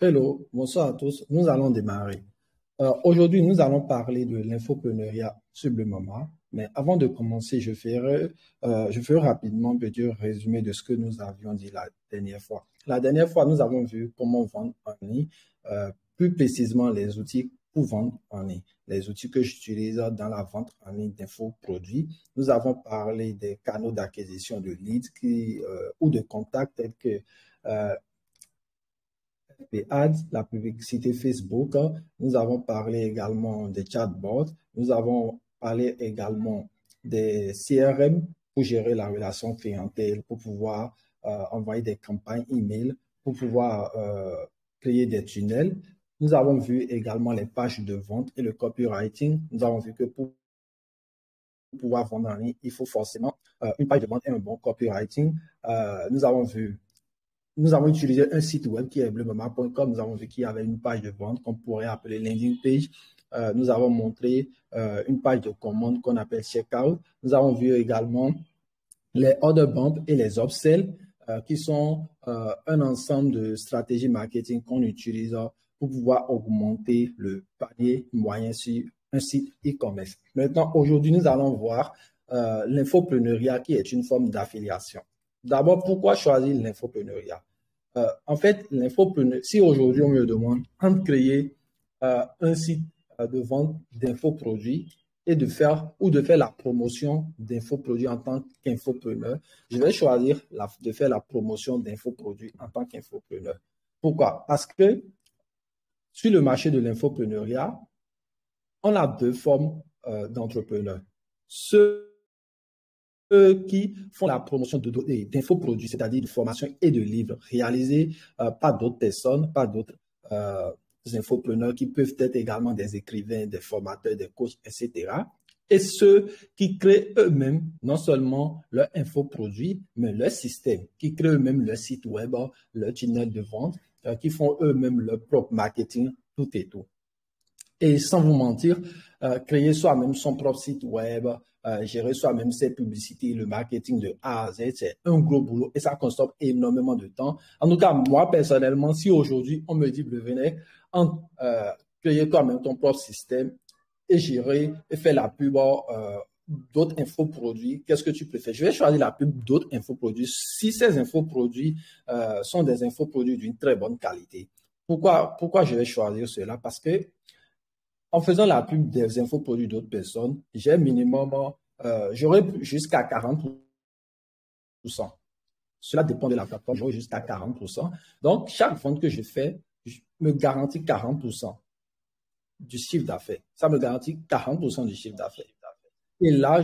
Hello, bonsoir à tous. Nous allons démarrer. Aujourd'hui, nous allons parler de l'infopreneuriat sur le moment. Mais avant de commencer, je ferai rapidement un petit résumé de ce que nous avions dit la dernière fois. La dernière fois, nous avons vu comment vendre en ligne, plus précisément les outils pour vendre en ligne, les outils que j'utilise dans la vente en ligne d'infoproduits. Nous avons parlé des canaux d'acquisition de leads ou de contacts tels que euh, les ads, la publicité Facebook. Nous avons parlé également des chatbots. Nous avons parlé également des CRM pour gérer la relation clientèle, pour pouvoir envoyer des campagnes email, pour pouvoir créer des tunnels. Nous avons vu également les pages de vente et le copywriting. Nous avons vu que pour pouvoir vendre en ligne, il faut forcément une page de vente et un bon copywriting. Nous avons utilisé un site web qui est bleumama.com. Nous avons vu qu'il y avait une page de vente qu'on pourrait appeler landing page. Nous avons montré une page de commande qu'on appelle checkout. Nous avons vu également les order bump et les upsells qui sont un ensemble de stratégies marketing qu'on utilise pour pouvoir augmenter le panier moyen sur un site e-commerce. Maintenant, aujourd'hui, nous allons voir l'infopreneuriat qui est une forme d'affiliation. D'abord, pourquoi choisir l'infopreneuriat? En fait, l'infopreneur, si aujourd'hui on me demande de créer un site de vente d'infoproduits et de faire la promotion d'infoproduits en tant qu'infopreneur, je vais choisir de faire la promotion d'infoproduits en tant qu'infopreneur. Pourquoi? Parce que sur le marché de l'infopreneuriat, on a deux formes d'entrepreneurs. Ceux qui font la promotion d'infoproduits, c'est-à-dire de formation et de livres réalisés par d'autres personnes, par d'autres infopreneurs qui peuvent être également des écrivains, des formateurs, des coachs, etc. Et ceux qui créent eux-mêmes non seulement leur infoproduit, mais leur système, qui créent eux-mêmes leur site web, leur tunnel de vente, qui font eux-mêmes leur propre marketing, tout et tout. Et sans vous mentir, créer soi-même son propre site web, gérer soi-même ses publicités, le marketing de A à Z, c'est un gros boulot et ça consomme énormément de temps. En tout cas, moi, personnellement, si aujourd'hui, on me dit, venez, créer toi-même ton propre système et gérer et faire la pub d'autres infoproduits, qu'est-ce que tu préfères? Je vais choisir la pub d'autres infoproduits si ces infoproduits sont des infoproduits d'une très bonne qualité. Pourquoi je vais choisir cela? Parce que en faisant la pub des infoproduits d'autres personnes, j'ai minimum, j'aurai jusqu'à 40%. Cela dépend de la plateforme, j'aurai jusqu'à 40%. Donc, chaque vente que je fais me garantit 40% du chiffre d'affaires. Ça me garantit 40% du chiffre d'affaires. Et là,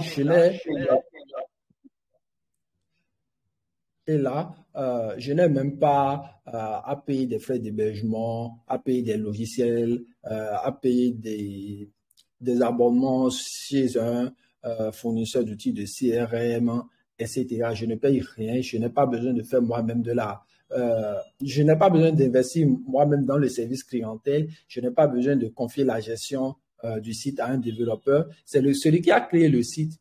je n'ai même pas à payer des frais d'hébergement, à payer des logiciels, à payer des abonnements chez un fournisseur d'outils de CRM, etc. Je ne paye rien. Je n'ai pas besoin de faire moi-même je n'ai pas besoin d'investir moi-même dans le service clientèle. Je n'ai pas besoin de confier la gestion du site à un développeur. C'est celui qui a créé le site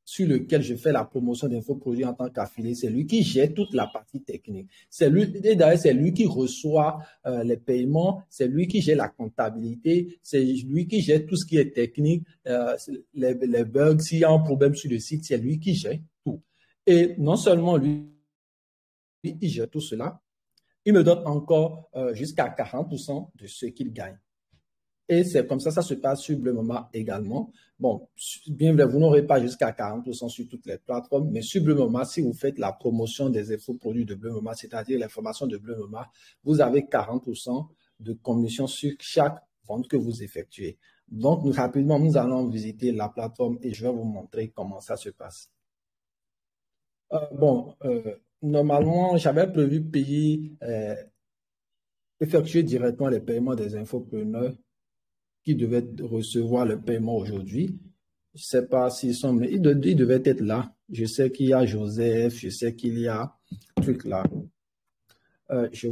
sur lequel je fais la promotion d'infoproduits en tant qu'affilié, c'est lui qui gère toute la partie technique. C'est lui, et d'ailleurs, c'est lui qui reçoit les paiements, c'est lui qui gère la comptabilité, c'est lui qui gère tout ce qui est technique, les bugs, s'il y a un problème sur le site, c'est lui qui gère tout. Et non seulement lui, il gère tout cela, il me donne encore jusqu'à 40% de ce qu'il gagne. Et c'est comme ça se passe sur Bleu Mama également. Bon, bien vrai, vous n'aurez pas jusqu'à 40% sur toutes les plateformes, mais sur Bleu Mama, si vous faites la promotion des infoproduits de Bleu Mama, c'est-à-dire l'information de Bleu Mama, vous avez 40% de commission sur chaque vente que vous effectuez. Donc, rapidement, nous allons visiter la plateforme et je vais vous montrer comment ça se passe. Normalement, j'avais prévu effectuer directement les paiements des infopreneurs qui devaient recevoir le paiement aujourd'hui. Je ne sais pas s'ils sont, mais ils devaient être là. Je sais qu'il y a Joseph, je sais qu'il y a truc là. Je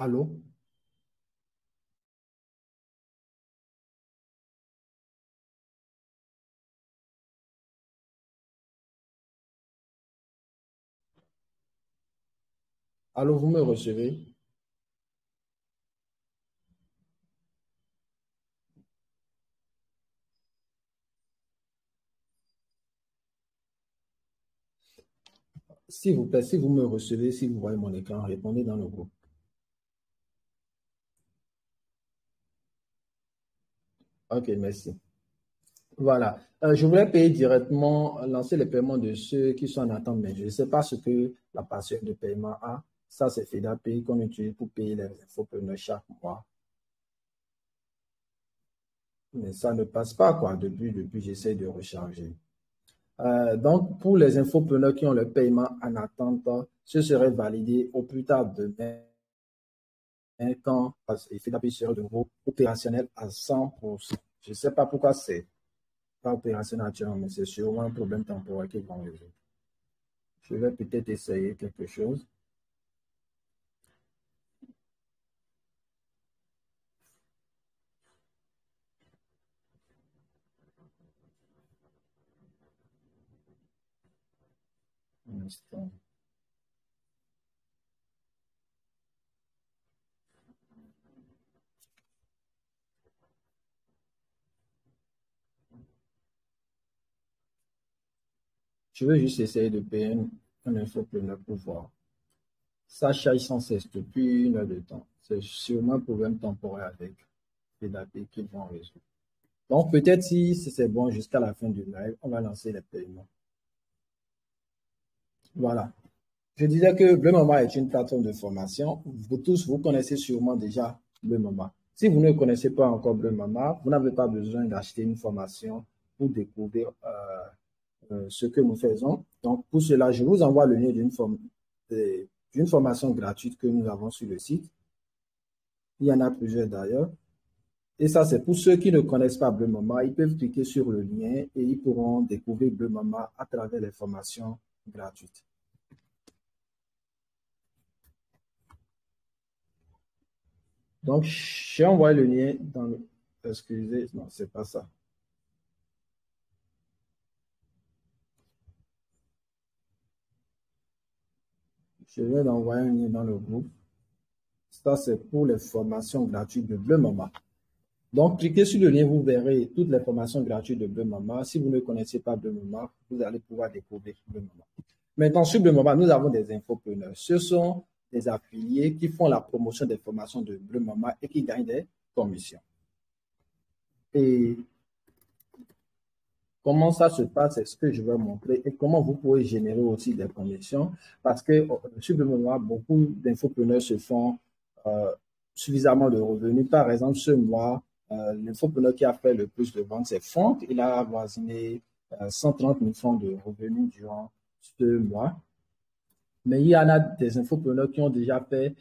Allô? Allô, vous me recevez? S'il vous plaît, si vous me recevez, si vous voyez mon écran, répondez dans le groupe. OK, merci. Voilà. Je voulais payer directement, lancer les paiements de ceux qui sont en attente, mais je ne sais pas ce que la passerelle de paiement a. Ça, c'est FEDAPay qu'on utilise pour payer les infopreneurs chaque mois. Mais ça ne passe pas, quoi. Depuis, j'essaie de recharger. Donc, pour les infopreneurs qui ont le paiement en attente, ce serait validé au plus tard demain quand FEDAPay sera de nouveau opérationnel à 100%. Je ne sais pas pourquoi c'est pas opérationnel actuellement, mais c'est sûrement un problème temporaire qu'ils vont résoudre. Je vais peut-être essayer quelque chose. Un instant. Je vais juste essayer de payer un infopreneur pour voir. Ça charge sans cesse depuis une heure de temps. C'est sûrement un problème temporaire avec FEDAPay qu'ils vont résoudre. Donc, peut-être si c'est bon jusqu'à la fin du live, on va lancer les paiements. Voilà. Je disais que Bleu Mama est une plateforme de formation. Vous tous, vous connaissez sûrement déjà Bleu Mama. Si vous ne connaissez pas encore Bleu Mama, vous n'avez pas besoin d'acheter une formation pour découvrir ce que nous faisons. Donc, pour cela, je vous envoie le lien d'une formation gratuite que nous avons sur le site. Il y en a plusieurs d'ailleurs. Et ça, c'est pour ceux qui ne connaissent pas Bleu Mama. Ils peuvent cliquer sur le lien et ils pourront découvrir Bleu Mama à travers les formations gratuites. Donc, j'ai envoyé le lien dans le... Excusez, non, c'est pas ça. Je viens d'envoyer un lien dans le groupe. Ça, c'est pour les formations gratuites de Bleu Mama. Donc, cliquez sur le lien, vous verrez toutes les formations gratuites de Bleu Mama. Si vous ne connaissez pas Bleu Mama, vous allez pouvoir découvrir Bleu Mama. Maintenant, sur Bleu Mama, nous avons des infopreneurs. Ce sont des affiliés qui font la promotion des formations de Bleu Mama et qui gagnent des commissions. Et comment ça se passe, c'est ce que je vais montrer et comment vous pouvez générer aussi des commissions parce que sur le moment, beaucoup d'infopreneurs se font suffisamment de revenus. Par exemple, ce mois, l'infopreneur qui a fait le plus de ventes, c'est Fonk. Il a avoisiné 130 000 francs de revenus durant ce mois. Mais il y en a des infopreneurs qui ont déjà fait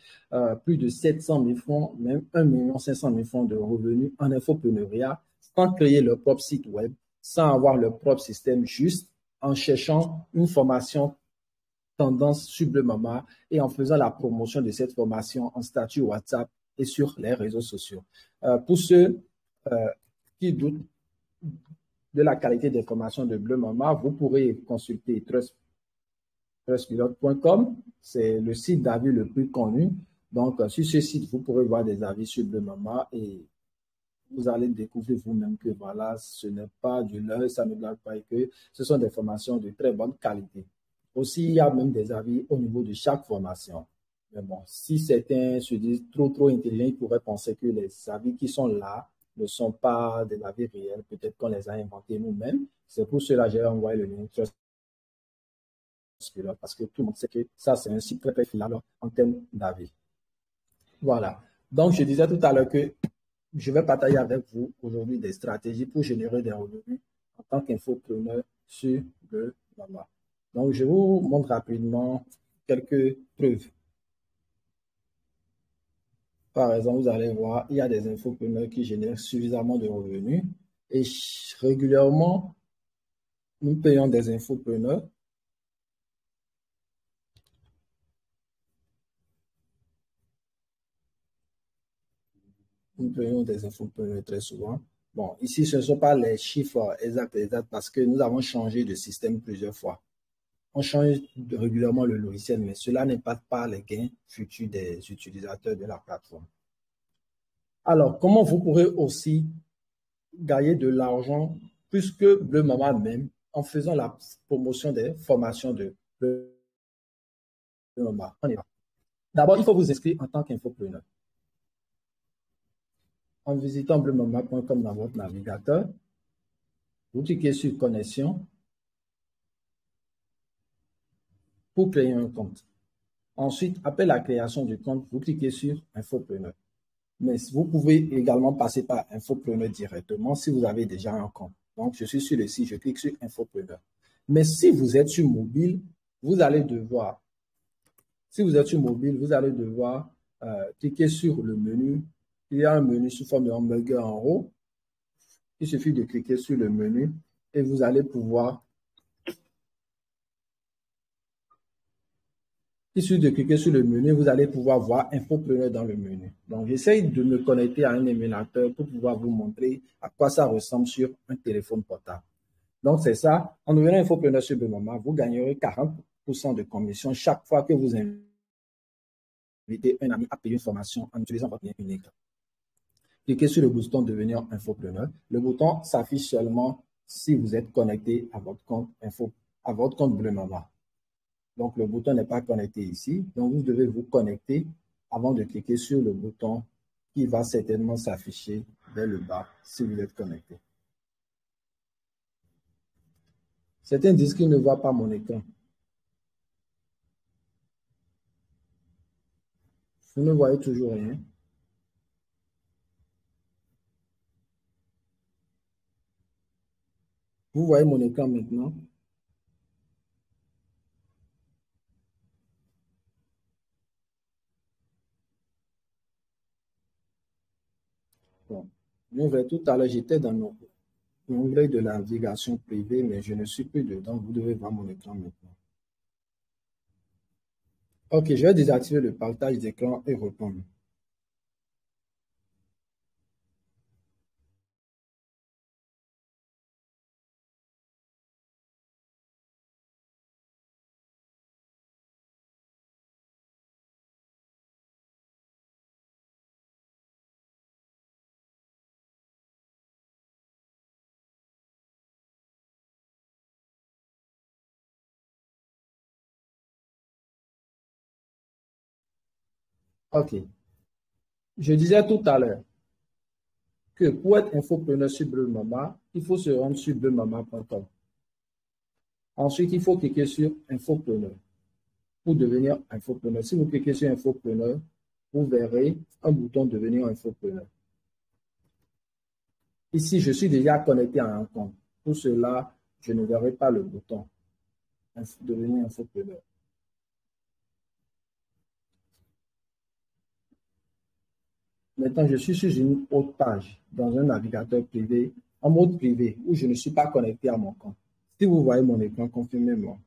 plus de 700 000 francs, même 1 500 000 francs de revenus en infopreneuriat sans créer leur propre site web, sans avoir leur propre système, juste en cherchant une formation tendance sur Bleu Mama et en faisant la promotion de cette formation en statut WhatsApp et sur les réseaux sociaux. Pour ceux qui doutent de la qualité des formations de Bleu Mama, vous pourrez consulter trustpilot.com, c'est le site d'avis le plus connu. Donc, sur ce site, vous pourrez voir des avis sur Bleu Mama et vous allez découvrir vous-même que voilà, ce n'est pas du leurre, ça ne blague pas et que ce sont des formations de très bonne qualité. Aussi, il y a même des avis au niveau de chaque formation. Mais bon, si certains se disent trop intelligents, ils pourraient penser que les avis qui sont là ne sont pas des avis réels. Peut-être qu'on les a inventés nous-mêmes. C'est pour cela que j'ai envoyé le lien parce que tout le monde sait que ça, c'est un site très, très fiable en termes d'avis. Voilà. Donc, je disais tout à l'heure que je vais partager avec vous aujourd'hui des stratégies pour générer des revenus en tant qu'infopreneur sur le Mama. Donc, je vous montre rapidement quelques preuves. Par exemple, vous allez voir, il y a des infopreneurs qui génèrent suffisamment de revenus et régulièrement, nous payons des infopreneurs Nous prenons des infopreneurs très souvent. Bon, ici, ce ne sont pas les chiffres exacts parce que nous avons changé de système plusieurs fois. On change régulièrement le logiciel, mais cela n'impacte pas les gains futurs des utilisateurs de la plateforme. Alors, comment vous pourrez aussi gagner de l'argent plus que Bleu Mama même en faisant la promotion des formations de Bleu Mama? On y va. D'abord, il faut vous inscrire en tant qu'infopreneur. En visitant bleumama.com dans votre navigateur, vous cliquez sur Connexion pour créer un compte. Ensuite, après la création du compte, vous cliquez sur Infopreneur. Mais vous pouvez également passer par Infopreneur directement si vous avez déjà un compte. Donc, je suis sur le site, je clique sur Infopreneur. Mais si vous êtes sur mobile, vous allez devoir, cliquer sur le menu. Il y a un menu sous forme de hamburger en haut. Il suffit de cliquer sur le menu et vous allez pouvoir Il suffit de cliquer sur le menu, vous allez pouvoir voir Infopreneur dans le menu. Donc, j'essaye de me connecter à un émulateur pour pouvoir vous montrer à quoi ça ressemble sur un téléphone portable. Donc, c'est ça. En devenant Infopreneur sur Bemama, vous gagnerez 40% de commission chaque fois que vous invitez un ami à payer une formation en utilisant votre lien unique. Cliquez sur le bouton Devenir Infopreneur. Le bouton s'affiche seulement si vous êtes connecté à votre compte Bleu Mama. Donc, le bouton n'est pas connecté ici. Donc, vous devez vous connecter avant de cliquer sur le bouton qui va certainement s'afficher vers le bas si vous êtes connecté. Certains disent qu'ils ne voient pas mon écran. Vous ne voyez toujours rien. Vous voyez mon écran maintenant. Bon. Tout à l'heure, j'étais dans l'onglet de la navigation privée, mais je ne suis plus dedans. Vous devez voir mon écran maintenant. OK, je vais désactiver le partage d'écran et reprendre. OK. Je disais tout à l'heure que pour être infopreneur sur Bleu Mama, il faut se rendre sur bleumama.com. Ensuite, il faut cliquer sur Infopreneur pour devenir infopreneur. Si vous cliquez sur Infopreneur, vous verrez un bouton Devenir infopreneur. Ici, je suis déjà connecté à un compte. Pour cela, je ne verrai pas le bouton Devenir infopreneur. Maintenant, je suis sur une autre page dans un navigateur privé, en mode privé, où je ne suis pas connecté à mon compte. Si vous voyez mon écran, confirmez-moi.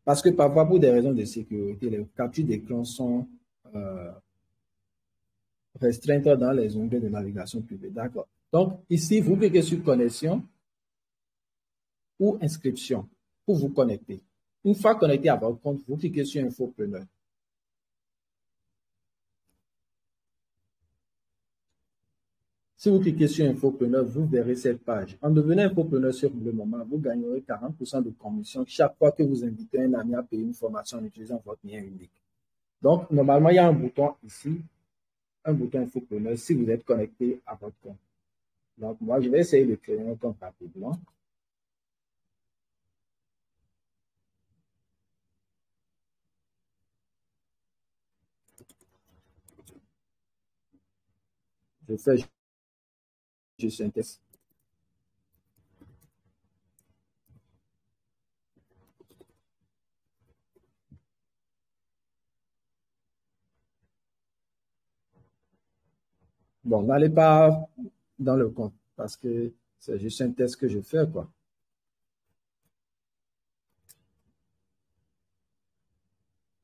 Parce que parfois, pour des raisons de sécurité, les captures d'écran sont restreintes dans les onglets de navigation privée. D'accord. Donc, ici, vous cliquez sur Connexion ou Inscription pour vous connecter. Une fois connecté à votre compte, vous cliquez sur Infopreneur. Si vous cliquez sur Infopreneur, vous verrez cette page. En devenant infopreneur sur Bleu Mama, vous gagnerez 40% de commission chaque fois que vous invitez un ami à payer une formation en utilisant votre lien unique. Donc, normalement, il y a un bouton ici, un bouton Infopreneur si vous êtes connecté à votre compte. Donc, moi, je vais essayer de créer un compte rapidement. Je fais juste un test. Bon, n'allez pas dans le compte parce que c'est juste un test que je fais, quoi.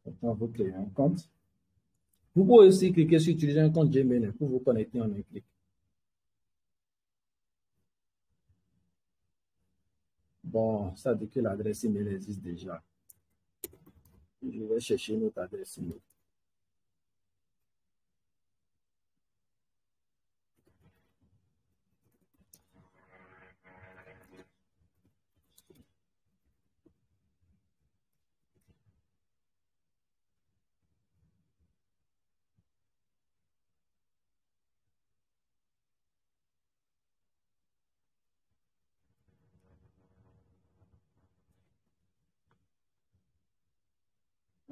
Maintenant, vous créez un compte. Vous pouvez aussi cliquer sur utiliser un compte Gmail pour vous connecter en un clic. Bon, ça dit que l'adresse email existe déjà. Je vais chercher notre adresse email.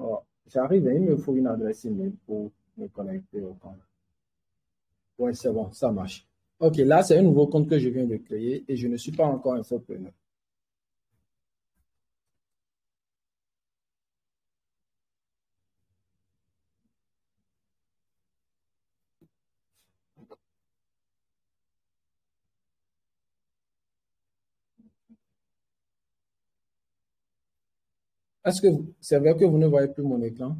Oh, j'arrive, il me faut une adresse email pour me connecter au compte. Oui, c'est bon, ça marche. OK, là, c'est un nouveau compte que je viens de créer et je ne suis pas encore infopreneur. Est-ce que c'est vrai que vous ne voyez plus mon écran?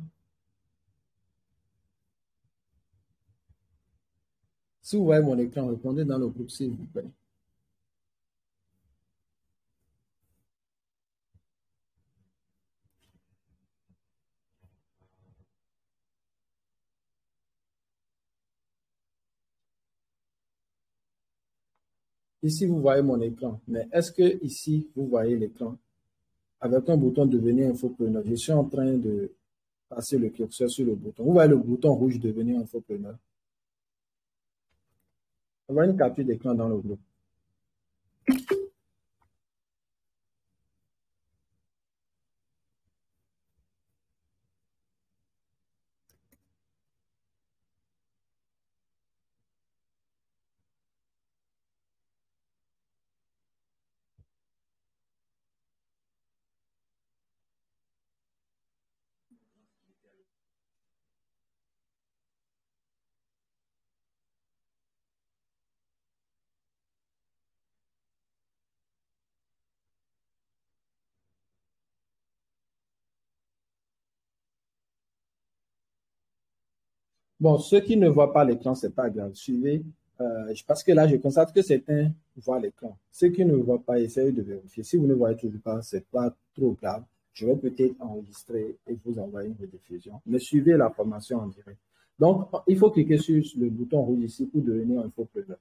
Si vous voyez mon écran, répondez dans le groupe, s'il vous plaît. Ici, vous voyez mon écran. Mais est-ce que ici, vous voyez l'écran avec un bouton devenir infopreneur? Je suis en train de passer le curseur sur le bouton. Vous voyez le bouton rouge devenir infopreneur? On voit une capture d'écran dans le groupe. Bon, ceux qui ne voient pas l'écran, c'est pas grave. Suivez, parce que là, je constate que certains voient l'écran. Ceux qui ne voient pas, essayez de vérifier. Si vous ne voyez toujours pas, c'est pas trop grave. Je vais peut-être enregistrer et vous envoyer une rediffusion. Mais suivez la formation en direct. Donc, il faut cliquer sur le bouton rouge ici pour devenir infopreneur.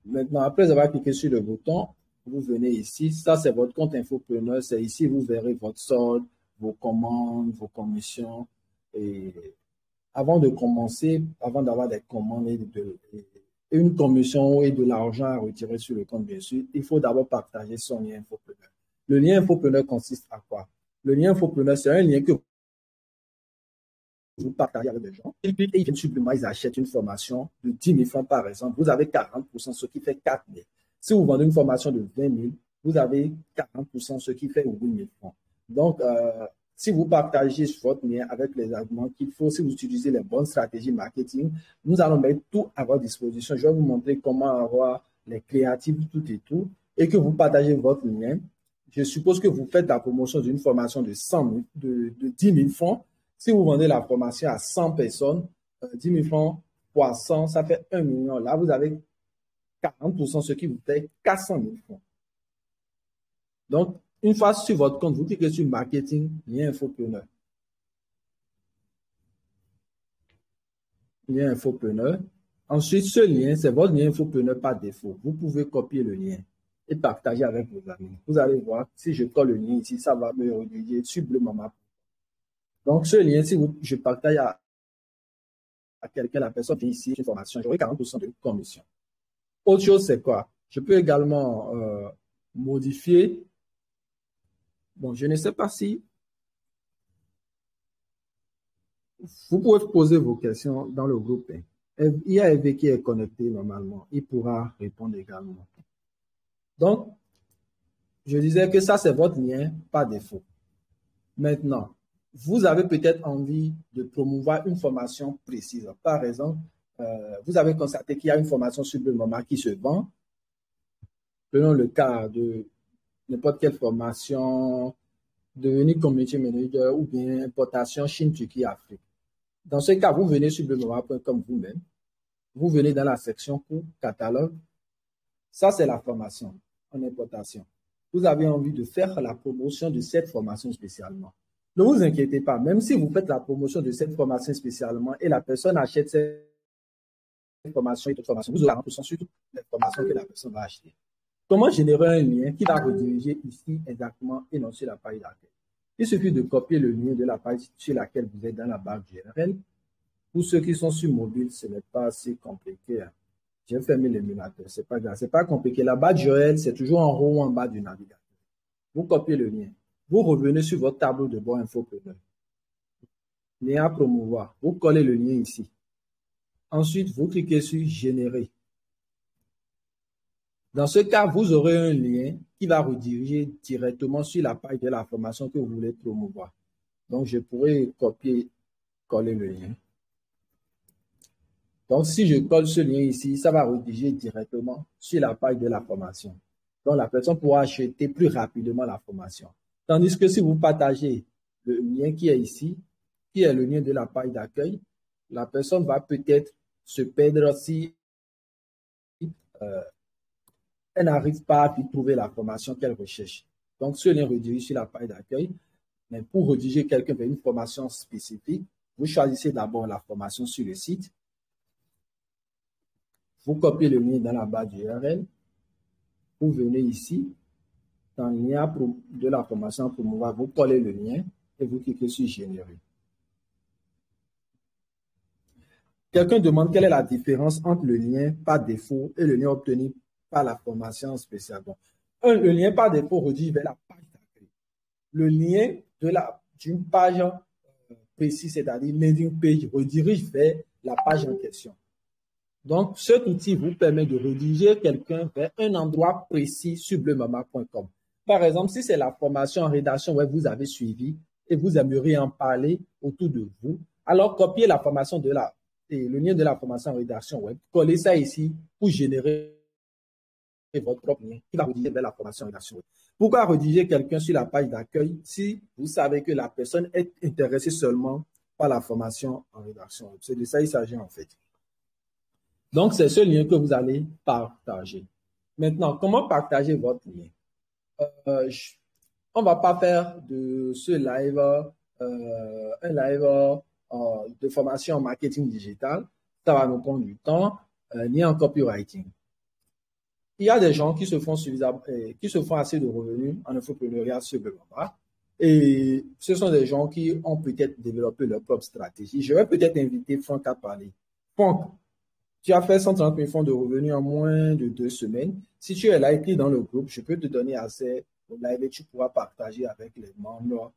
Maintenant, après avoir cliqué sur le bouton, vous venez ici. Ça, c'est votre compte infopreneur. C'est ici, vous verrez votre solde, vos commandes, vos commissions. Et avant de commencer, avant d'avoir des commandes et une commission et de l'argent à retirer sur le compte, bien sûr, il faut d'abord partager son lien infopreneur. Le lien infopreneur consiste à quoi? Le lien infopreneur, c'est un lien que vous partagez avec des gens. Ils cliquent et ils viennent sur le ils achètent une formation de 10 000 francs par exemple. Vous avez 40%, ce qui fait 4 000. Si vous vendez une formation de 20 000, vous avez 40%, ce qui fait 8 000 francs. Donc, si vous partagez votre lien avec les arguments qu'il faut, si vous utilisez les bonnes stratégies marketing, nous allons mettre tout à votre disposition. Je vais vous montrer comment avoir les créatifs, tout et tout, et que vous partagez votre lien. Je suppose que vous faites la promotion d'une formation de 100 000, de 10 000 francs. Si vous vendez la formation à 100 personnes, 10 000 francs fois 100, ça fait 1 million. Là, vous avez 40%, ce qui vous fait 400 000 francs. Donc, une fois sur votre compte, vous cliquez sur marketing, lien infopreneur. Lien infopreneur. Ensuite, ce lien, c'est votre lien infopreneur par défaut. Vous pouvez copier le lien et partager avec vos amis. Vous allez voir, si je colle le lien ici, ça va me rediriger sur Bleu Mama. Donc, ce lien, si je partage à quelqu'un, la personne qui ici une formation, j'aurai 40% de commission. Autre chose, c'est quoi? Je peux également modifier. Bon, je ne sais pas si vous pouvez poser vos questions dans le groupe. Il y a Eve qui est connecté normalement. Il pourra répondre également. Donc, je disais que ça, c'est votre lien par défaut. Maintenant, vous avez peut-être envie de promouvoir une formation précise. Par exemple, vous avez constaté qu'il y a une formation sur le moment qui se vend. Prenons le cas de n'importe quelle formation devenir community manager ou bien importation Chine, Turquie, Afrique. Dans ce cas, vous venez sur bleumaman.com vous-même. Vous venez dans la section cours, catalogue. Ça, c'est la formation en importation. Vous avez envie de faire la promotion de cette formation spécialement. Ne vous inquiétez pas, même si vous faites la promotion de cette formation spécialement et la personne achète cette formation et toute formation, vous aurez 40% sur toutes les formations que la personne va acheter. Comment générer un lien qui va rediriger ici exactement et non sur la page d'accueil? Il suffit de copier le lien de la page sur laquelle vous êtes dans la barre URL. Pour ceux qui sont sur mobile, ce n'est pas assez compliqué. J'ai fermé l'émulateur, c'est pas grave, c'est pas compliqué. La barre URL, c'est toujours en haut ou en bas du navigateur. Vous copiez le lien. Vous revenez sur votre tableau de bord infopreneur. Lien à promouvoir. Vous collez le lien ici. Ensuite, vous cliquez sur générer. Dans ce cas, vous aurez un lien qui va rediriger directement sur la page de la formation que vous voulez promouvoir. Donc, je pourrais copier, coller le lien. Donc, si je colle ce lien ici, ça va rediriger directement sur la page de la formation. Donc, la personne pourra acheter plus rapidement la formation. Tandis que si vous partagez le lien qui est ici, qui est le lien de la page d'accueil, la personne va peut-être se perdre si elle n'arrive pas à trouver la formation qu'elle recherche. Donc, ce lien redirige sur la page d'accueil. Mais pour rediriger quelqu'un vers une formation spécifique, vous choisissez d'abord la formation sur le site. Vous copiez le lien dans la barre URL. Vous venez ici, dans le lien de la formation à promouvoir, vous collez le lien et vous cliquez sur générer. Quelqu'un demande quelle est la différence entre le lien par défaut et le lien obtenu par la formation spéciale. Bon, le lien par défaut redirige vers la page d'accueil. Le lien d'une page précise, c'est-à-dire landing page, redirige vers la page en question. Donc, cet outil vous permet de rediriger quelqu'un vers un endroit précis sur bleumaman.com. Par exemple, si c'est la formation en rédaction web que vous avez suivi et vous aimeriez en parler autour de vous, alors copiez la formation le lien de la formation en rédaction web, collez ça ici pour générer votre propre lien qui va rediriger vers la formation en rédaction web. Pourquoi rediriger quelqu'un sur la page d'accueil si vous savez que la personne est intéressée seulement par la formation en rédaction web? C'est de ça qu'il s'agit en fait. Donc, c'est ce lien que vous allez partager. Maintenant, comment partager votre lien? On ne va pas faire de ce live un live de formation en marketing digital. Ça va nous prendre du temps, ni en copywriting. Il y a des gens qui se font assez de revenus en infopreneuriat sur Bleumaman. Et ce sont des gens qui ont peut-être développé leur propre stratégie. Je vais peut-être inviter Franck à parler. Franck, tu as fait 130 000 francs de revenus en moins de 2 semaines. Si tu es là, écrit dans le groupe, je peux te donner accès au live et tu pourras partager avec les membres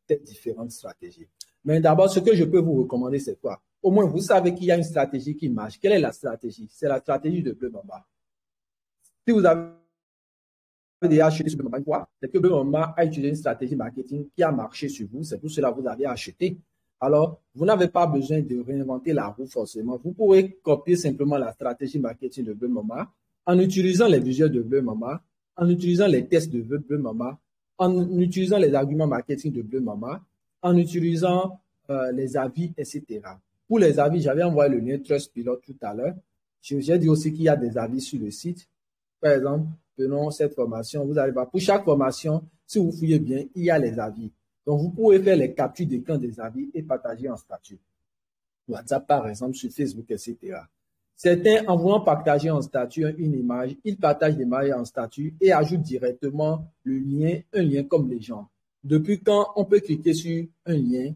tes différentes stratégies. Mais d'abord, ce que je peux vous recommander, c'est quoi? Au moins, vous savez qu'il y a une stratégie qui marche. Quelle est la stratégie? C'est la stratégie de Bleumaman. Si vous avez déjà acheté sur Bleumaman, c'est que Bleumaman a utilisé une stratégie marketing qui a marché sur vous. C'est pour cela que vous avez acheté. Alors, vous n'avez pas besoin de réinventer la roue forcément. Vous pouvez copier simplement la stratégie marketing de Bleumaman en utilisant les visuels de Bleumaman, en utilisant les tests de Bleumaman, en utilisant les arguments marketing de Bleumaman, en utilisant les avis, etc. Pour les avis, j'avais envoyé le lien Trustpilot tout à l'heure. J'ai dit aussi qu'il y a des avis sur le site. Par exemple, prenons cette formation. Vous allez voir, pour chaque formation, si vous fouillez bien, il y a les avis. Donc, vous pouvez faire les captures d'écran des avis et partager en statut. WhatsApp, par exemple, sur Facebook, etc. Certains, en voulant partager en statut une image, ils partagent l'image en statut et ajoutent directement un lien comme légende. Depuis quand on peut cliquer sur un lien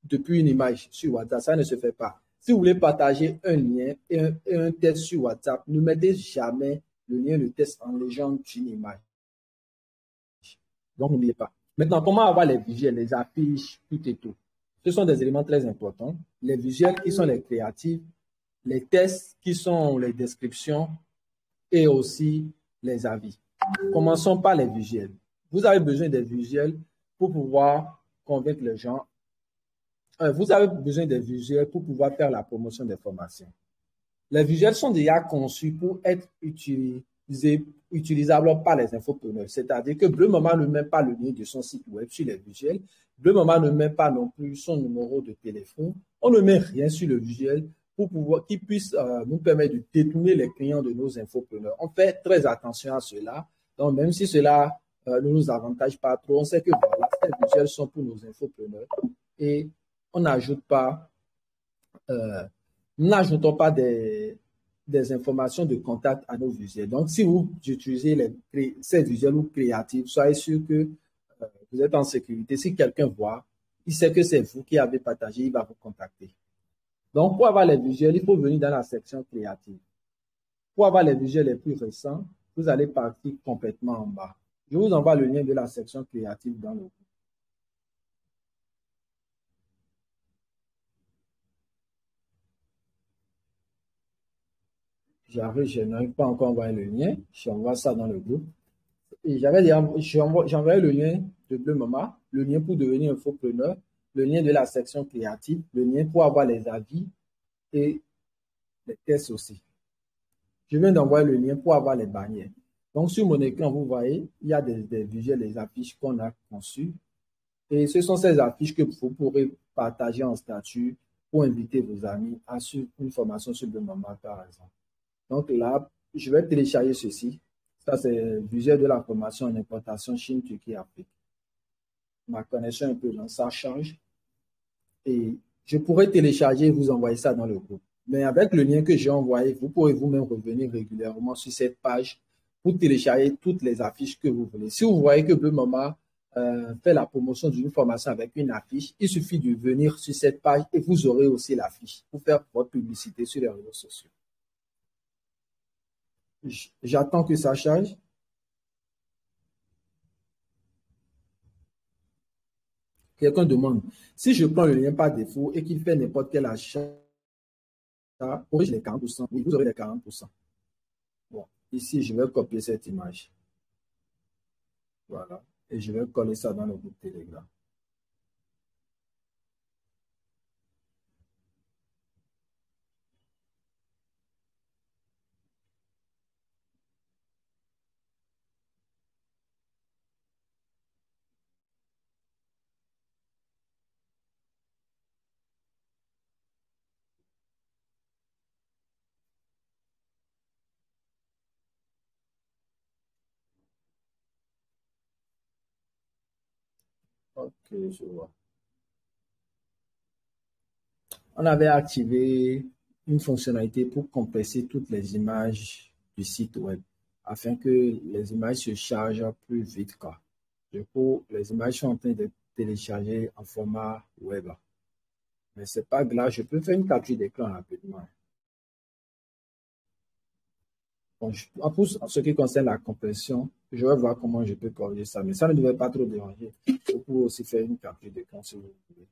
depuis une image sur WhatsApp? Ça ne se fait pas. Si vous voulez partager un lien et un test sur WhatsApp, ne mettez jamais le lien de test en légende d'une image. Donc, n'oubliez pas. Maintenant, comment avoir les visuels, les affiches, tout et tout? Ce sont des éléments très importants. Les visuels qui sont les créatifs, les tests qui sont les descriptions et aussi les avis. Commençons par les visuels. Vous avez besoin des visuels pour pouvoir convaincre les gens. Vous avez besoin des visuels pour pouvoir faire la promotion des formations. Les visuels sont déjà conçus pour être utilisés utilisable par les infopreneurs. C'est-à-dire que Bleu Maman ne met pas le lien de son site web sur les visuels. Bleu Maman ne met pas non plus son numéro de téléphone. On ne met rien sur le visuel pour pouvoir qu'il puisse nous permettre de détourner les clients de nos infopreneurs. On fait très attention à cela. Donc, même si cela ne nous avantage pas trop, on sait que voilà, ces visuels sont pour nos infopreneurs et on n'ajoute pas, nous n'ajoutons pas des informations de contact à nos visuels. Donc, si vous utilisez ces visuels ou créatifs, soyez sûr que vous êtes en sécurité. Si quelqu'un voit, il sait que c'est vous qui avez partagé, il va vous contacter. Donc, pour avoir les visuels, il faut venir dans la section créative. Pour avoir les visuels les plus récents, vous allez partir complètement en bas. Je vous envoie le lien de la section créative dans le groupe. Je n'arrive pas encore à envoyer le lien. J'envoie ça dans le groupe. Et j'ai envoyé le lien de Bleu Maman, le lien pour devenir infopreneur, le lien de la section créative, le lien pour avoir les avis et les tests aussi. Je viens d'envoyer le lien pour avoir les bannières. Donc, sur mon écran, vous voyez, il y a des visuels, des affiches qu'on a conçues. Et ce sont ces affiches que vous pourrez partager en statut pour inviter vos amis à suivre une formation sur Bleu Maman, par exemple. Donc là, je vais télécharger ceci. Ça, c'est le visuel de la formation en importation Chine, Turquie, Afrique. Ma connexion est un peu lente, ça change. Et je pourrais télécharger et vous envoyer ça dans le groupe. Mais avec le lien que j'ai envoyé, vous pourrez vous-même revenir régulièrement sur cette page pour télécharger toutes les affiches que vous voulez. Si vous voyez que Bleu Maman fait la promotion d'une formation avec une affiche, il suffit de venir sur cette page et vous aurez aussi l'affiche pour faire votre publicité sur les réseaux sociaux. J'attends que ça charge. Quelqu'un demande, si je prends le lien par défaut et qu'il fait n'importe quel achat, corrige les 40%. Oui, vous aurez les 40%. Bon, ici, je vais copier cette image. Voilà. Et je vais coller ça dans le groupe Telegram. Ok, je vois. On avait activé une fonctionnalité pour compresser toutes les images du site web afin que les images se chargent plus vite, quoi. Du coup, les images sont en train de télécharger en format web. Mais c'est pas grave, je peux faire une capture d'écran rapidement. Bon, en ce qui concerne la compression, je vais voir comment je peux corriger ça, mais ça ne devrait pas trop déranger. Vous pouvez aussi faire une capture d'écran si vous voulez.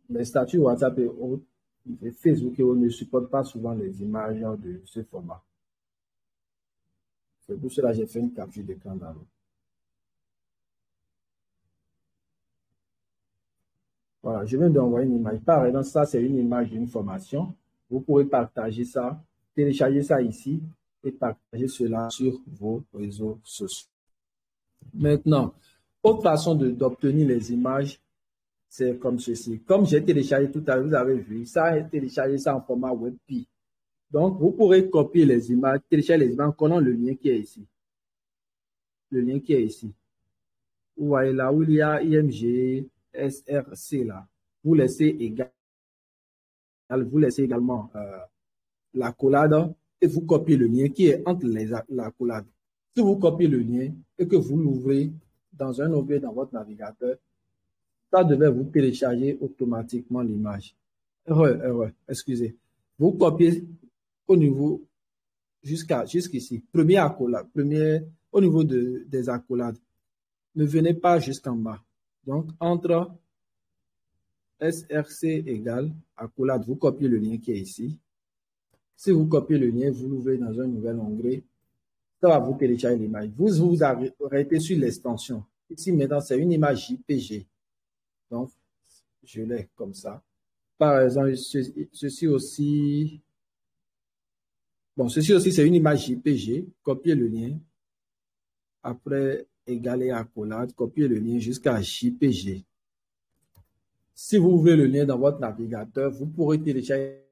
Les statuts WhatsApp et autres, et Facebook et autres ne supportent pas souvent les images de ce format. C'est pour cela que j'ai fait une capture d'écran dans l'autre. Voilà, je viens d'envoyer une image. Par exemple, ça, c'est une image d'une formation. Vous pourrez partager ça, télécharger ça ici et partager cela sur vos réseaux sociaux. Maintenant, autre façon d'obtenir les images, c'est comme ceci. Comme j'ai téléchargé tout à l'heure, vous avez vu, ça a téléchargé ça en format WebP. Donc, vous pourrez copier les images, télécharger les images en collant le lien qui est ici. Le lien qui est ici. Vous voyez là où il y a IMG, SRC là. Vous laissez également l'accolade et vous copiez le lien qui est entre l'accolade. Si vous copiez le lien et que vous l'ouvrez dans un objet dans votre navigateur, ça devait vous télécharger automatiquement l'image. Erreur, excusez. Vous copiez au niveau jusqu'ici. Premier accolade, au niveau des accolades. Ne venez pas jusqu'en bas. Donc, entre SRC égale accolade, vous copiez le lien qui est ici. Si vous copiez le lien, vous l'ouvrez dans un nouvel onglet, ça va vous télécharger l'image. Vous arrêtez sur l'extension. Ici, maintenant, c'est une image JPG. Donc, je l'ai comme ça. Par exemple, ceci aussi, bon, ceci aussi, c'est une image JPG. Copiez le lien. Après, égaler accolade, copiez le lien jusqu'à JPG. Si vous ouvrez le lien dans votre navigateur, vous pourrez télécharger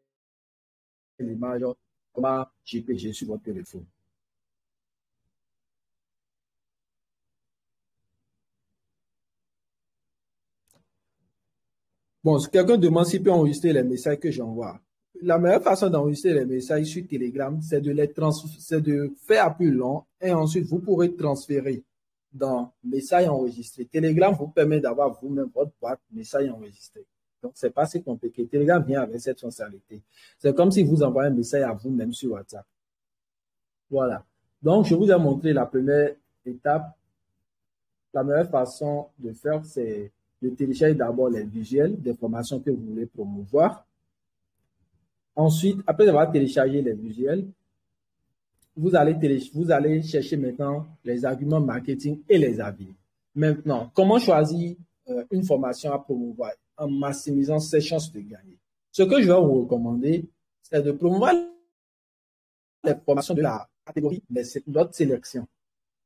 l'image comme JPG sur votre téléphone. Bon, si quelqu'un demande s'il peut enregistrer les messages que j'envoie. La meilleure façon d'enregistrer les messages sur Telegram, c'est de faire plus long et ensuite vous pourrez transférer dans messages enregistrés. Telegram vous permet d'avoir vous-même votre boîte message enregistré. Donc, c'est pas si compliqué. Telegram vient avec cette fonctionnalité. C'est comme si vous envoyez un message à vous-même sur WhatsApp. Voilà. Donc, je vous ai montré la première étape. La meilleure façon de faire, c'est de télécharger d'abord les visuels des formations que vous voulez promouvoir. Ensuite, après avoir téléchargé les visuels, vous allez chercher maintenant les arguments marketing et les avis. Maintenant, comment choisir une formation à promouvoir en maximisant ses chances de gagner? Ce que je vais vous recommander, c'est de promouvoir les formations de la catégorie notes sélection.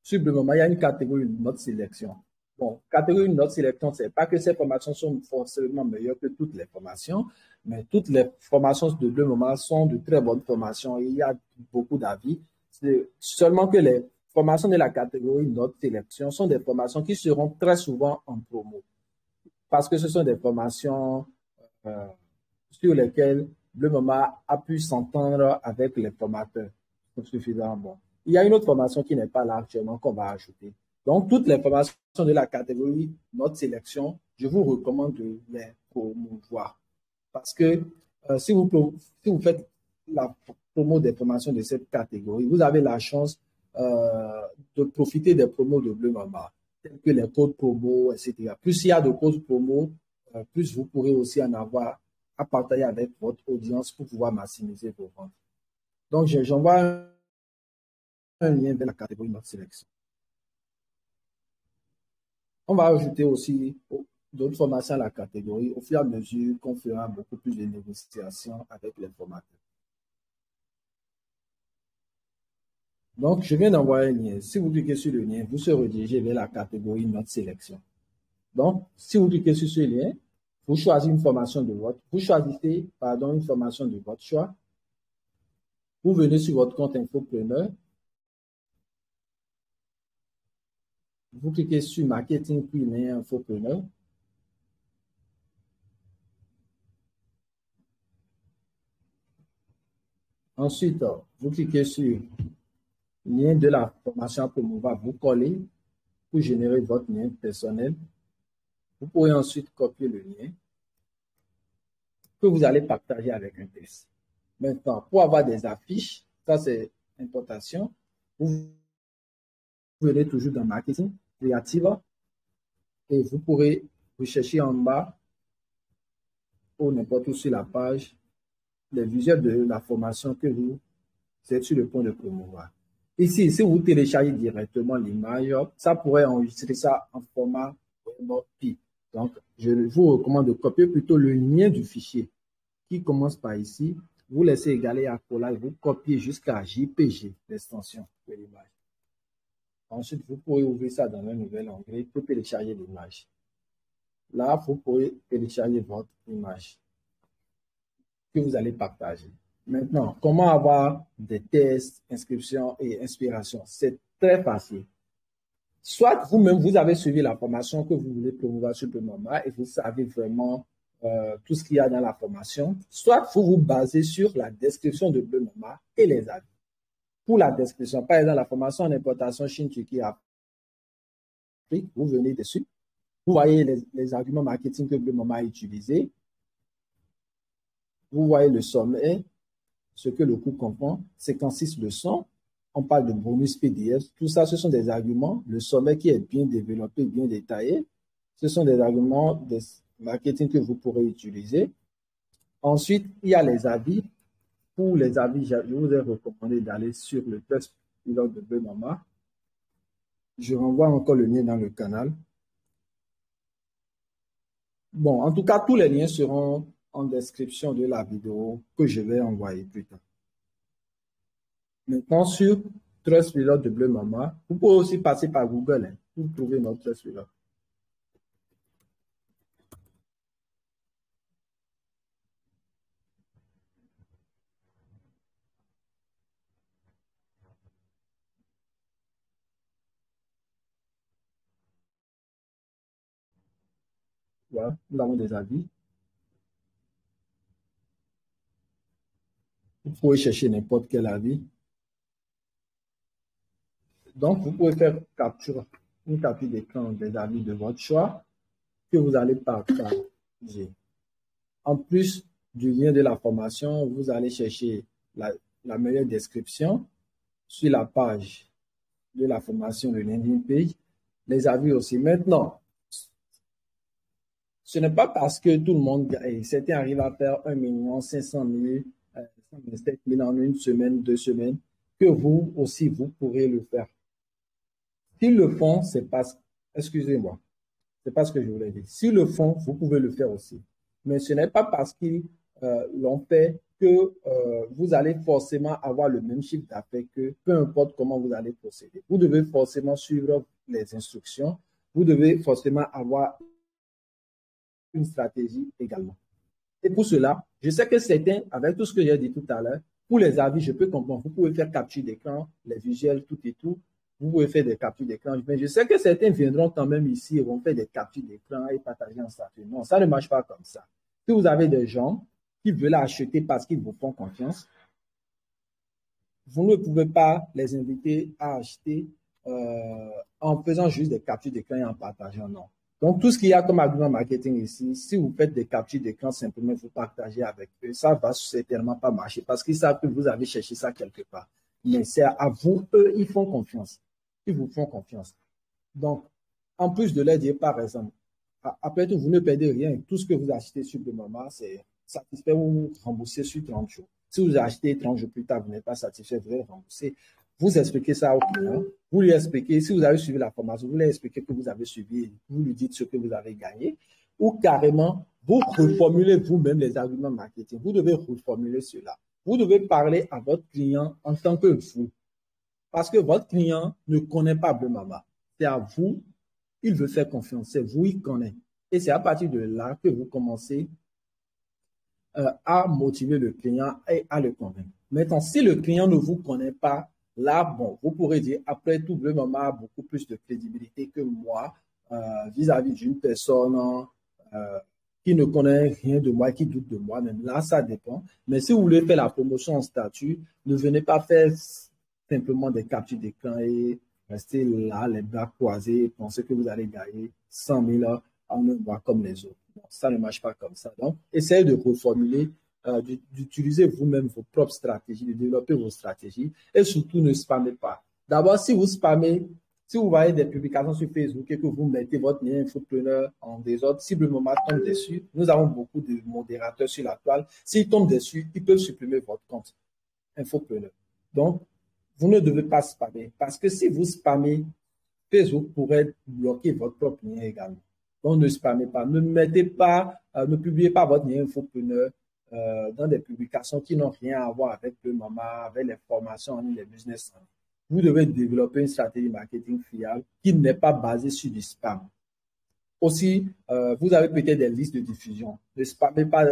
Sur le moment, il y a une catégorie notes sélection. Bon, catégorie notes sélection, c'est pas que ces formations sont forcément meilleures que toutes les formations, mais toutes les formations de deux moments sont de très bonnes formations et il y a beaucoup d'avis. C'est seulement que les formations de la catégorie notes sélection sont des formations qui seront très souvent en promo parce que ce sont des formations euh, sur lesquelles le moment a pu s'entendre avec les formateurs suffisamment bon. Il y a une autre formation qui n'est pas là actuellement qu'on va ajouter. Donc, toutes les formations de la catégorie Notre Sélection, je vous recommande de les promouvoir. Parce que si vous faites la promo des formations de cette catégorie, vous avez la chance de profiter des promos de Bleu Mama, tels que les codes promo, etc. Plus il y a de codes promo, plus vous pourrez aussi en avoir à partager avec votre audience pour pouvoir maximiser vos ventes. Donc, j'envoie un lien vers la catégorie Notre Sélection. On va ajouter aussi d'autres formations à la catégorie au fur et à mesure qu'on fera beaucoup plus de négociations avec les formateurs. Donc, je viens d'envoyer un lien. Si vous cliquez sur le lien, vous serez redirigé vers la catégorie Notre Sélection. Donc, si vous cliquez sur ce lien, vous choisissez une formation de votre, vous choisissez, pardon, une formation de votre choix. Vous venez sur votre compte infopreneur. Vous cliquez sur Marketing puis lien infopreneur. Ensuite, vous cliquez sur lien de la formation à promouvoir, vous collez pour générer votre lien personnel. Vous pourrez ensuite copier le lien que vous allez partager avec un test. Maintenant, pour avoir des affiches, ça c'est importation, vous venez toujours dans Marketing, Créative, et vous pourrez rechercher en bas ou n'importe où sur la page les visuels de la formation que vous êtes sur le point de promouvoir. Ici, si vous téléchargez directement l'image, ça pourrait enregistrer ça en format WebP. Donc, je vous recommande de copier plutôt le lien du fichier qui commence par ici. Vous laissez égaler à collage, vous copiez jusqu'à JPG, l'extension de l'image. Ensuite, vous pourrez ouvrir ça dans un nouvel onglet pour télécharger l'image. Là, vous pourrez télécharger votre image que vous allez partager. Maintenant, comment avoir des tests, inscriptions et inspirations? C'est très facile. Soit vous-même, vous avez suivi la formation que vous voulez promouvoir sur le moment et vous savez vraiment tout ce qu'il y a dans la formation. Soit vous vous basez sur la description de Bleu Mama et les avis. Pour la description, par exemple, la formation en importation Chine-Turquie Afrique, vous venez dessus. Vous voyez les arguments marketing que Bleu Mama a utilisés. Vous voyez le sommet, ce que le cours comprend, 56 leçons. On parle de bonus PDF. Tout ça, ce sont des arguments. Le sommet qui est bien développé, bien détaillé. Ce sont des arguments de marketing que vous pourrez utiliser. Ensuite, il y a les avis. Pour les avis, je vous ai recommandé d'aller sur le test pilote de Bleu Mama. Je renvoie encore le lien dans le canal. Bon, en tout cas, tous les liens seront en description de la vidéo que je vais envoyer plus tard. Maintenant, sur Trustpilot de Bleu Mama, vous pouvez aussi passer par Google pour trouver notre Trustpilot. Voilà, nous avons des avis. Vous pouvez chercher n'importe quel avis. Donc, vous pouvez faire une capture d'écran des avis de votre choix que vous allez partager. En plus du lien de la formation, vous allez chercher la meilleure description sur la page de la formation, le landing page, les avis aussi. Maintenant, ce n'est pas parce que tout le monde, certains arrivent à faire 1 500 000, 107 000 en une semaine, 2 semaines, que vous aussi, vous pourrez le faire. S'ils le font, c'est parce, excusez-moi, c'est pas ce que je voulais dire. S'ils le font, vous pouvez le faire aussi. Mais ce n'est pas parce qu'ils l'ont fait que vous allez forcément avoir le même chiffre d'affaires que peu importe comment vous allez procéder. Vous devez forcément suivre les instructions. Vous devez forcément avoir une stratégie également. Et pour cela, je sais que certains, avec tout ce que j'ai dit tout à l'heure, pour les avis, je peux comprendre. Vous pouvez faire capture d'écran, les visuels, tout et tout. Vous pouvez faire des captures d'écran. Mais je sais que certains viendront quand même ici et vont faire des captures d'écran et partager en statut. Non, ça ne marche pas comme ça. Si vous avez des gens qui veulent acheter parce qu'ils vous font confiance, vous ne pouvez pas les inviter à acheter en faisant juste des captures d'écran et en partageant. Non. Donc, tout ce qu'il y a comme argument marketing ici, si vous faites des captures d'écran, simplement vous partagez avec eux, ça ne va certainement pas marcher parce qu'ils savent que vous avez cherché ça quelque part. Mais c'est à vous, eux, ils font confiance. Ils vous font confiance. Donc, en plus de leur dire, par exemple, après tout, vous ne perdez rien. Tout ce que vous achetez sur le moment, c'est satisfait ou vous remboursez sur 30 jours. Si vous achetez 30 jours plus tard, vous n'êtes pas satisfait, vous allez rembourser. Vous expliquez ça au client. Vous lui expliquez, si vous avez suivi la formation, vous lui expliquez que vous avez suivi, vous lui dites ce que vous avez gagné. Ou carrément, vous reformulez vous-même les arguments marketing. Vous devez reformuler cela. Vous devez parler à votre client en tant que vous. Parce que votre client ne connaît pas Bleu Mama. C'est à vous, il veut faire confiance. C'est vous, il connaît. Et c'est à partir de là que vous commencez à motiver le client et à le convaincre. Maintenant, si le client ne vous connaît pas, là, bon, vous pourrez dire, après tout, Bleu Mama a beaucoup plus de crédibilité que moi vis-à-vis d'une personne qui ne connaît rien de moi, qui doute de moi. Même là, ça dépend. Mais si vous voulez faire la promotion en statut, ne venez pas faire simplement des captures d'écran et rester là, les bras croisés, et penser que vous allez gagner 100 000 en un mois comme les autres. Bon, ça ne marche pas comme ça. Donc, essayez de reformuler, d'utiliser vous-même vos propres stratégies, de développer vos stratégies et surtout ne spammez pas. D'abord, si vous spammez, si vous voyez des publications sur Facebook et que vous mettez votre lien infopreneur en désordre, si le moment tombe dessus, nous avons beaucoup de modérateurs sur la toile. S'ils tombent dessus, ils peuvent supprimer votre compte infopreneur. Donc, vous ne devez pas spammer parce que si vous spammez, Facebook pourrait bloquer votre propre lien également. Donc, ne spammez pas. Ne mettez pas, ne publiez pas votre lien infopreneur dans des publications qui n'ont rien à voir avec le Mama, avec les formations en ligne, les business en ligne. Vous devez développer une stratégie marketing fiable qui n'est pas basée sur du spam. Aussi, vous avez peut-être des listes de diffusion. Ne spammez pas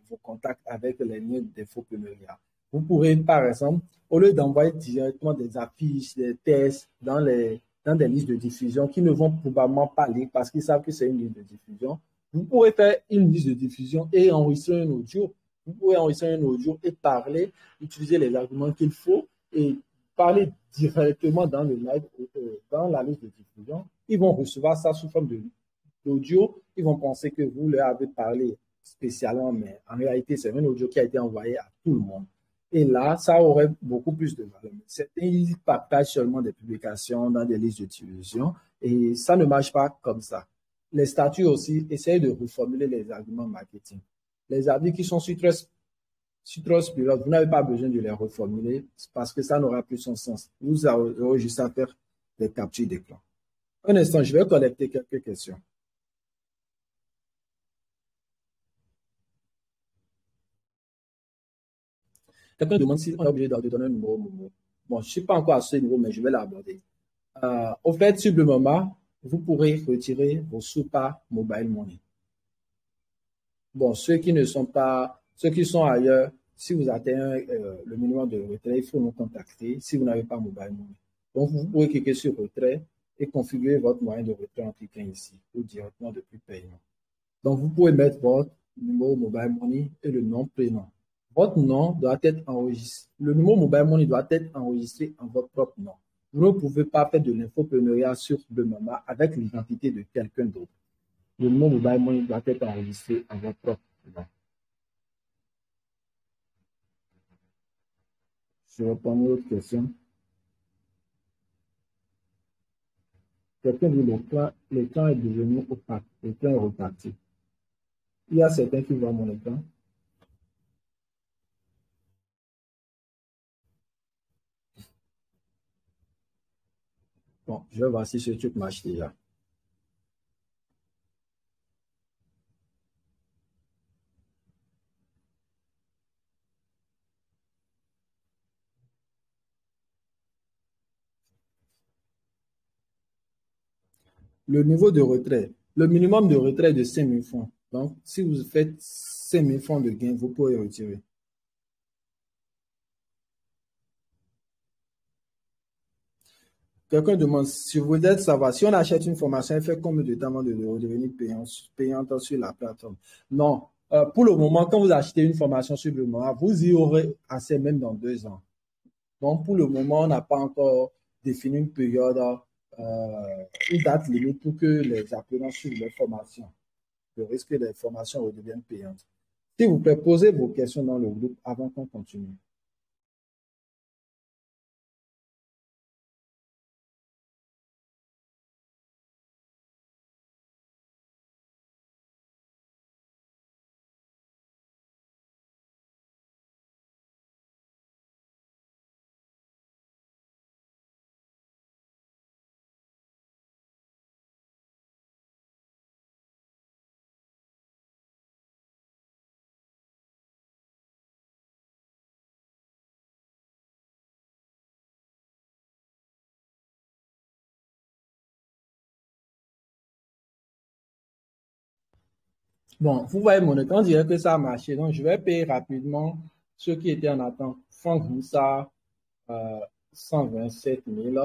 vos contacts avec les liens d'infopreneuriat. Vous pourrez, par exemple, au lieu d'envoyer directement des affiches, des tests dans des listes de diffusion qui ne vont probablement pas lire parce qu'ils savent que c'est une liste de diffusion, vous pourrez faire une liste de diffusion et enregistrer un audio. Vous pouvez enregistrer un audio et parler, utiliser les arguments qu'il faut et parler directement dans le live, dans la liste de diffusion. Ils vont recevoir ça sous forme d'audio. Ils vont penser que vous leur avez parlé spécialement, mais en réalité, c'est un audio qui a été envoyé à tout le monde. Et là, ça aurait beaucoup plus de valeur. Certains, ils partagent seulement des publications dans des listes de diffusion et ça ne marche pas comme ça. Les statuts aussi, essayent de reformuler les arguments marketing. Les avis qui sont sur Trustpilot, vous n'avez pas besoin de les reformuler parce que ça n'aura plus son sens. Vous aurez juste à faire des captures d'écran. Un instant, je vais collecter quelques questions. Quelqu'un demande si on est obligé de donner un numéro Momo. Bon, je ne suis pas encore à ce niveau, mais je vais l'aborder. Au fait, sur le moment, vous pourrez retirer vos sous par mobile money. Bon, ceux qui sont ailleurs, si vous atteignez le minimum de retrait, il faut nous contacter si vous n'avez pas mobile money. Donc, vous pouvez cliquer sur retrait et configurer votre moyen de retrait en cliquant ici ou directement depuis paiement. Donc, vous pouvez mettre votre numéro mobile money et le nom prénom. Votre nom doit être enregistré. Le numéro mobile money doit être enregistré en votre propre nom. Vous ne pouvez pas faire de l'infopreneuriat sur le moment avec l'identité de quelqu'un d'autre. Le numéro mobile money doit être enregistré en votre propre nom. Je réponds à une autre question. Quelqu'un dit l'écran est devenu opaque, l'écran est reparti. Il y a certains qui voient mon écran. Bon, je vais voir si ce truc marche déjà. Le niveau de retrait, le minimum de retrait est de 5 000 francs. Donc, si vous faites 5 000 francs de gain, vous pouvez retirer. Quelqu'un demande si vous voulez savoir si on achète une formation, elle fait combien de temps avant de devenir payante sur la plateforme? Non. Pour le moment, quand vous achetez une formation sur le moment, vous y aurez accès même dans 2 ans. Donc, pour le moment, on n'a pas encore défini une période, une date limite pour que les apprenants suivent leur formation. Le risque que les formations redeviennent payantes. S'il vous plaît, posez vos questions dans le groupe avant qu'on continue. Bon, vous voyez mon écran, on dirait que ça a marché. Donc, je vais payer rapidement ceux qui étaient en attente. Franck Moussa, 127 000.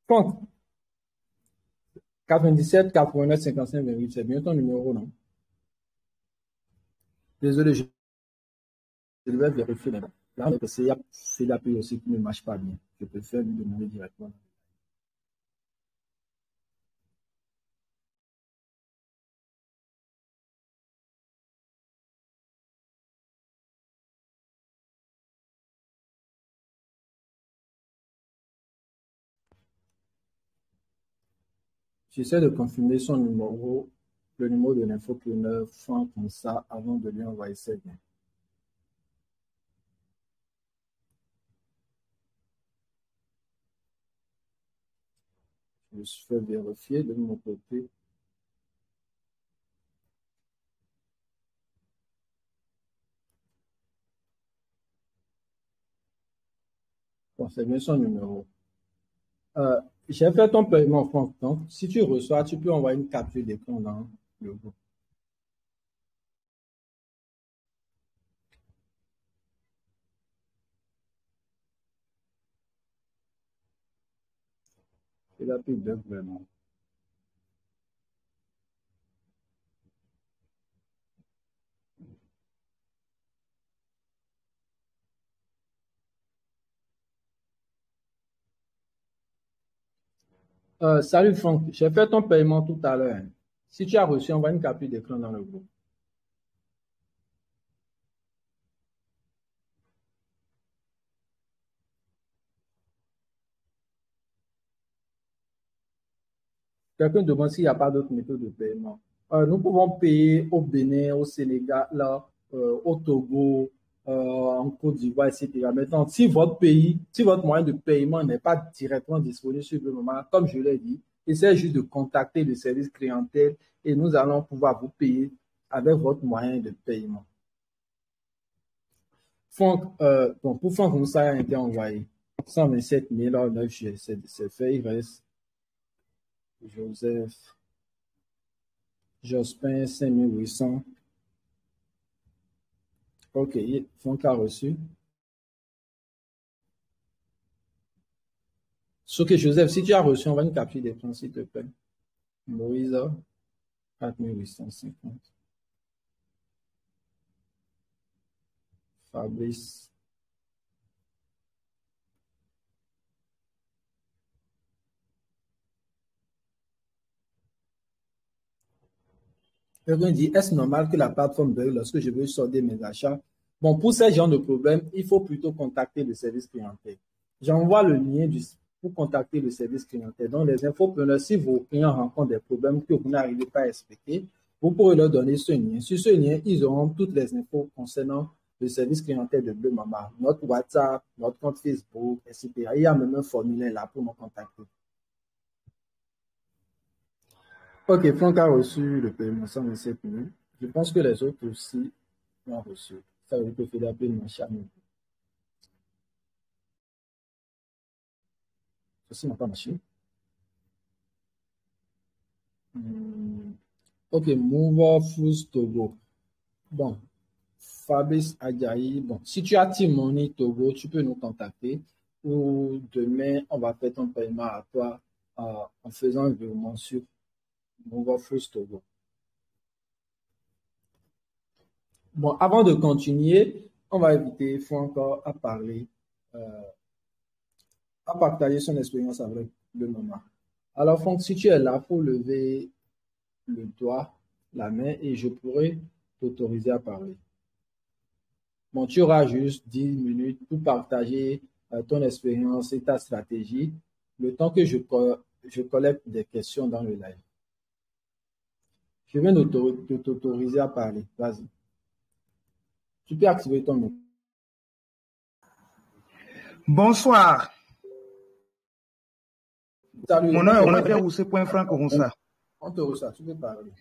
Franck, 97 89 55 28, c'est bien ton numéro, non? Désolé, je vais vérifier. Là, c'est l'appui aussi qui ne marche pas bien. Je préfère lui demander directement. J'essaie de confirmer son numéro, le numéro de l'infopreneur, Franck Moussa, avant de lui envoyer ses biens. Je me suis fait vérifier de mon côté. Bon, c'est bien son numéro. J'ai fait ton paiement, Franck. Donc, si tu reçois, tu peux envoyer une capture d'écran dans le groupe. C'est la pub vraiment. Salut Franck, j'ai fait ton paiement tout à l'heure. Hein. Si tu as reçu, envoie une capture d'écran dans le groupe. Quelqu'un demande s'il n'y a pas d'autres méthodes de paiement. Nous pouvons payer au Bénin, au Sénégal, là, au Togo, en Côte d'Ivoire, etc. Maintenant, si votre pays, si votre moyen de paiement n'est pas directement disponible sur le moment, comme je l'ai dit, essayez juste de contacter le service clientèle et nous allons pouvoir vous payer avec votre moyen de paiement. Franck, bon, pour Franck Moussa a été envoyé 127 900 c'est fait. Il reste Joseph Jospin 5800. Ok, Franck a reçu. Sauf que Joseph, si tu as reçu, on va nous capturer des points, s'il te plaît. Moïse, 4850. Fabrice. Quelqu'un dit, est-ce normal que la plateforme bug lorsque je veux sortir mes achats? Bon, pour ce genre de problème, il faut plutôt contacter le service clientèle. J'envoie le lien pour contacter le service clientèle. Donc, les infopreneurs, si vos clients rencontrent des problèmes que vous n'arrivez pas à expliquer, vous pourrez leur donner ce lien. Sur ce lien, ils auront toutes les infos concernant le service clientèle de Bleu Mama, notre WhatsApp, notre compte Facebook, etc. Il y a même un formulaire là pour nous contacter. Ok, Franck a reçu le paiement 127 000. Je pense que les autres aussi l'ont reçu. Ça veut dire qu'il faut appeler mon chat. Ceci n'a pas marché. Ok, Move Foods Togo. Bon, Fabrice Adjaï. Bon, si tu as Timoni Togo, tu peux nous contacter. Ou demain, on va faire ton paiement à toi en faisant un virement sur Move Foods Togo. Bon, avant de continuer, on va inviter Franck à parler, à partager son expérience avec le moment. Alors, Franck, si tu es là, il faut lever le doigt, la main, et je pourrai t'autoriser à parler. Bon, tu auras juste 10 minutes pour partager ton expérience et ta stratégie, le temps que je collecte des questions dans le live. Je viens de t'autoriser à parler. Vas-y. Tu peux activer ton micro. Bonsoir. Salut. Mon nom est Roger Roussé.Franck Roussa. On te reçoit, tu peux parler.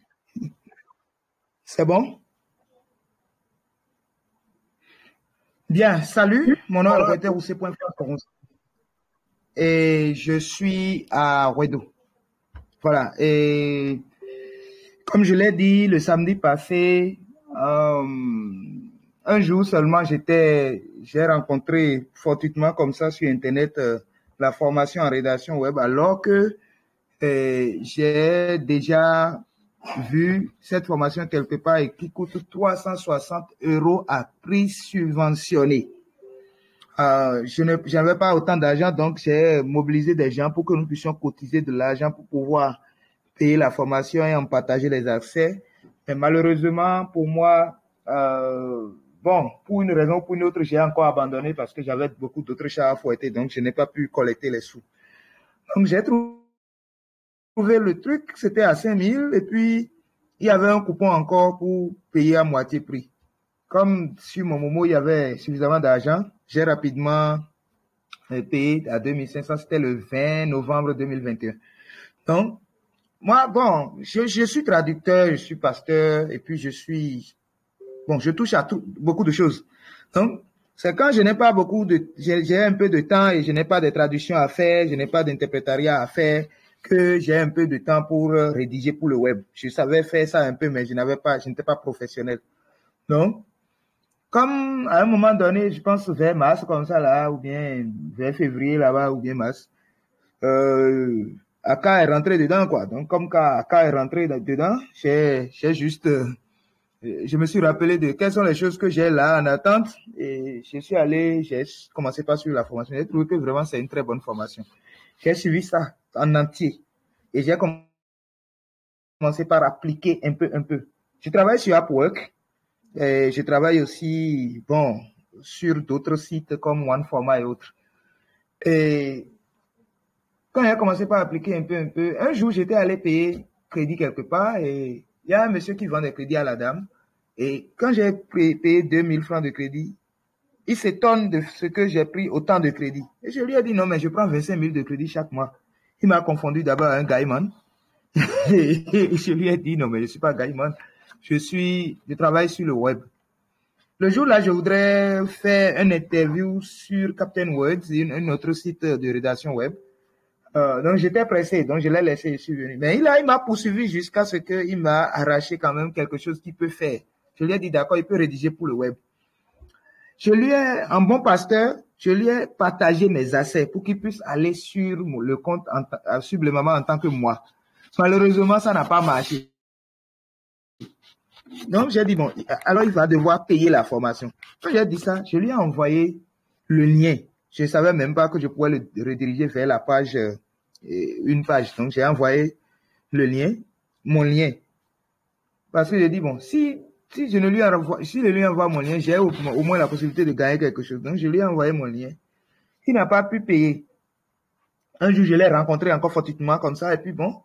C'est bon? Bien, salut. Mon nom est Roger Roussé.Franck Roussa. Et je suis à Rouedo. Voilà. Et comme je l'ai dit le samedi passé, un jour seulement, j'ai rencontré fortuitement comme ça sur Internet la formation en rédaction web, alors que j'ai déjà vu cette formation quelque part et qui coûte 360 € à prix subventionné. Je n'avais pas autant d'argent, donc j'ai mobilisé des gens pour que nous puissions cotiser de l'argent pour pouvoir payer la formation et en partager les accès. Mais malheureusement, pour moi, bon, pour une raison ou pour une autre, j'ai encore abandonné parce que j'avais beaucoup d'autres chats à fouetter, donc je n'ai pas pu collecter les sous. Donc j'ai trouvé le truc, c'était à 5 000 et puis il y avait un coupon encore pour payer à moitié prix. Comme sur mon Momo, il y avait suffisamment d'argent, j'ai rapidement payé à 2500, c'était le 20 novembre 2021. Donc, moi, bon, je suis traducteur, je suis pasteur et puis je touche à beaucoup de choses. Donc, c'est quand je n'ai pas j'ai un peu de temps et je n'ai pas de traduction à faire, je n'ai pas d'interprétariat à faire, que j'ai un peu de temps pour rédiger pour le web. Je savais faire ça un peu, mais je n'étais pas professionnel. Donc, comme à un moment donné, je pense vers mars, comme ça là, ou bien vers février là-bas, ou bien mars, Aka est rentré dedans, quoi. Donc, comme Aka est rentré dedans, je me suis rappelé de quelles sont les choses que j'ai là en attente et j'ai commencé par suivre la formation. J'ai trouvé que vraiment c'est une très bonne formation. J'ai suivi ça en entier et j'ai commencé par appliquer un peu. Je travaille sur Upwork et je travaille aussi, bon, sur d'autres sites comme OneFormat et autres. Et quand j'ai commencé par appliquer un peu, un jour j'étais allé payer crédit quelque part et il y a un monsieur qui vend des crédits à la dame. Et quand j'ai payé 2000 francs de crédit, il s'étonne de ce que j'ai pris autant de crédit. Et je lui ai dit non, mais je prends 25 000 de crédit chaque mois. Il m'a confondu d'abord à un gaiman. Et je lui ai dit non, mais je ne suis pas gaiman. je travaille sur le web. Le jour-là, je voudrais faire une interview sur Captain Words, un autre site de rédaction web. Donc, j'étais pressé, donc je l'ai laissé, je suis venu. Mais il m'a poursuivi jusqu'à ce qu'il m'a arraché quand même quelque chose qu'il peut faire. Je lui ai dit, d'accord, il peut rédiger pour le web. Je lui ai, en bon pasteur, je lui ai partagé mes assets pour qu'il puisse aller sur le compte suivre le maman en tant que moi. Malheureusement, ça n'a pas marché. Donc, j'ai dit, bon, alors il va devoir payer la formation. Quand j'ai dit ça, je lui ai envoyé le lien. Je ne savais même pas que je pouvais le rediriger vers la page, une page. Donc, j'ai envoyé le lien, mon lien. Parce que j'ai dit, bon, si je ne lui envoie, si je lui envoie mon lien, j'ai au moins la possibilité de gagner quelque chose. Donc, je lui ai envoyé mon lien. Il n'a pas pu payer. Un jour, je l'ai rencontré encore fortuitement comme ça. Et puis, bon,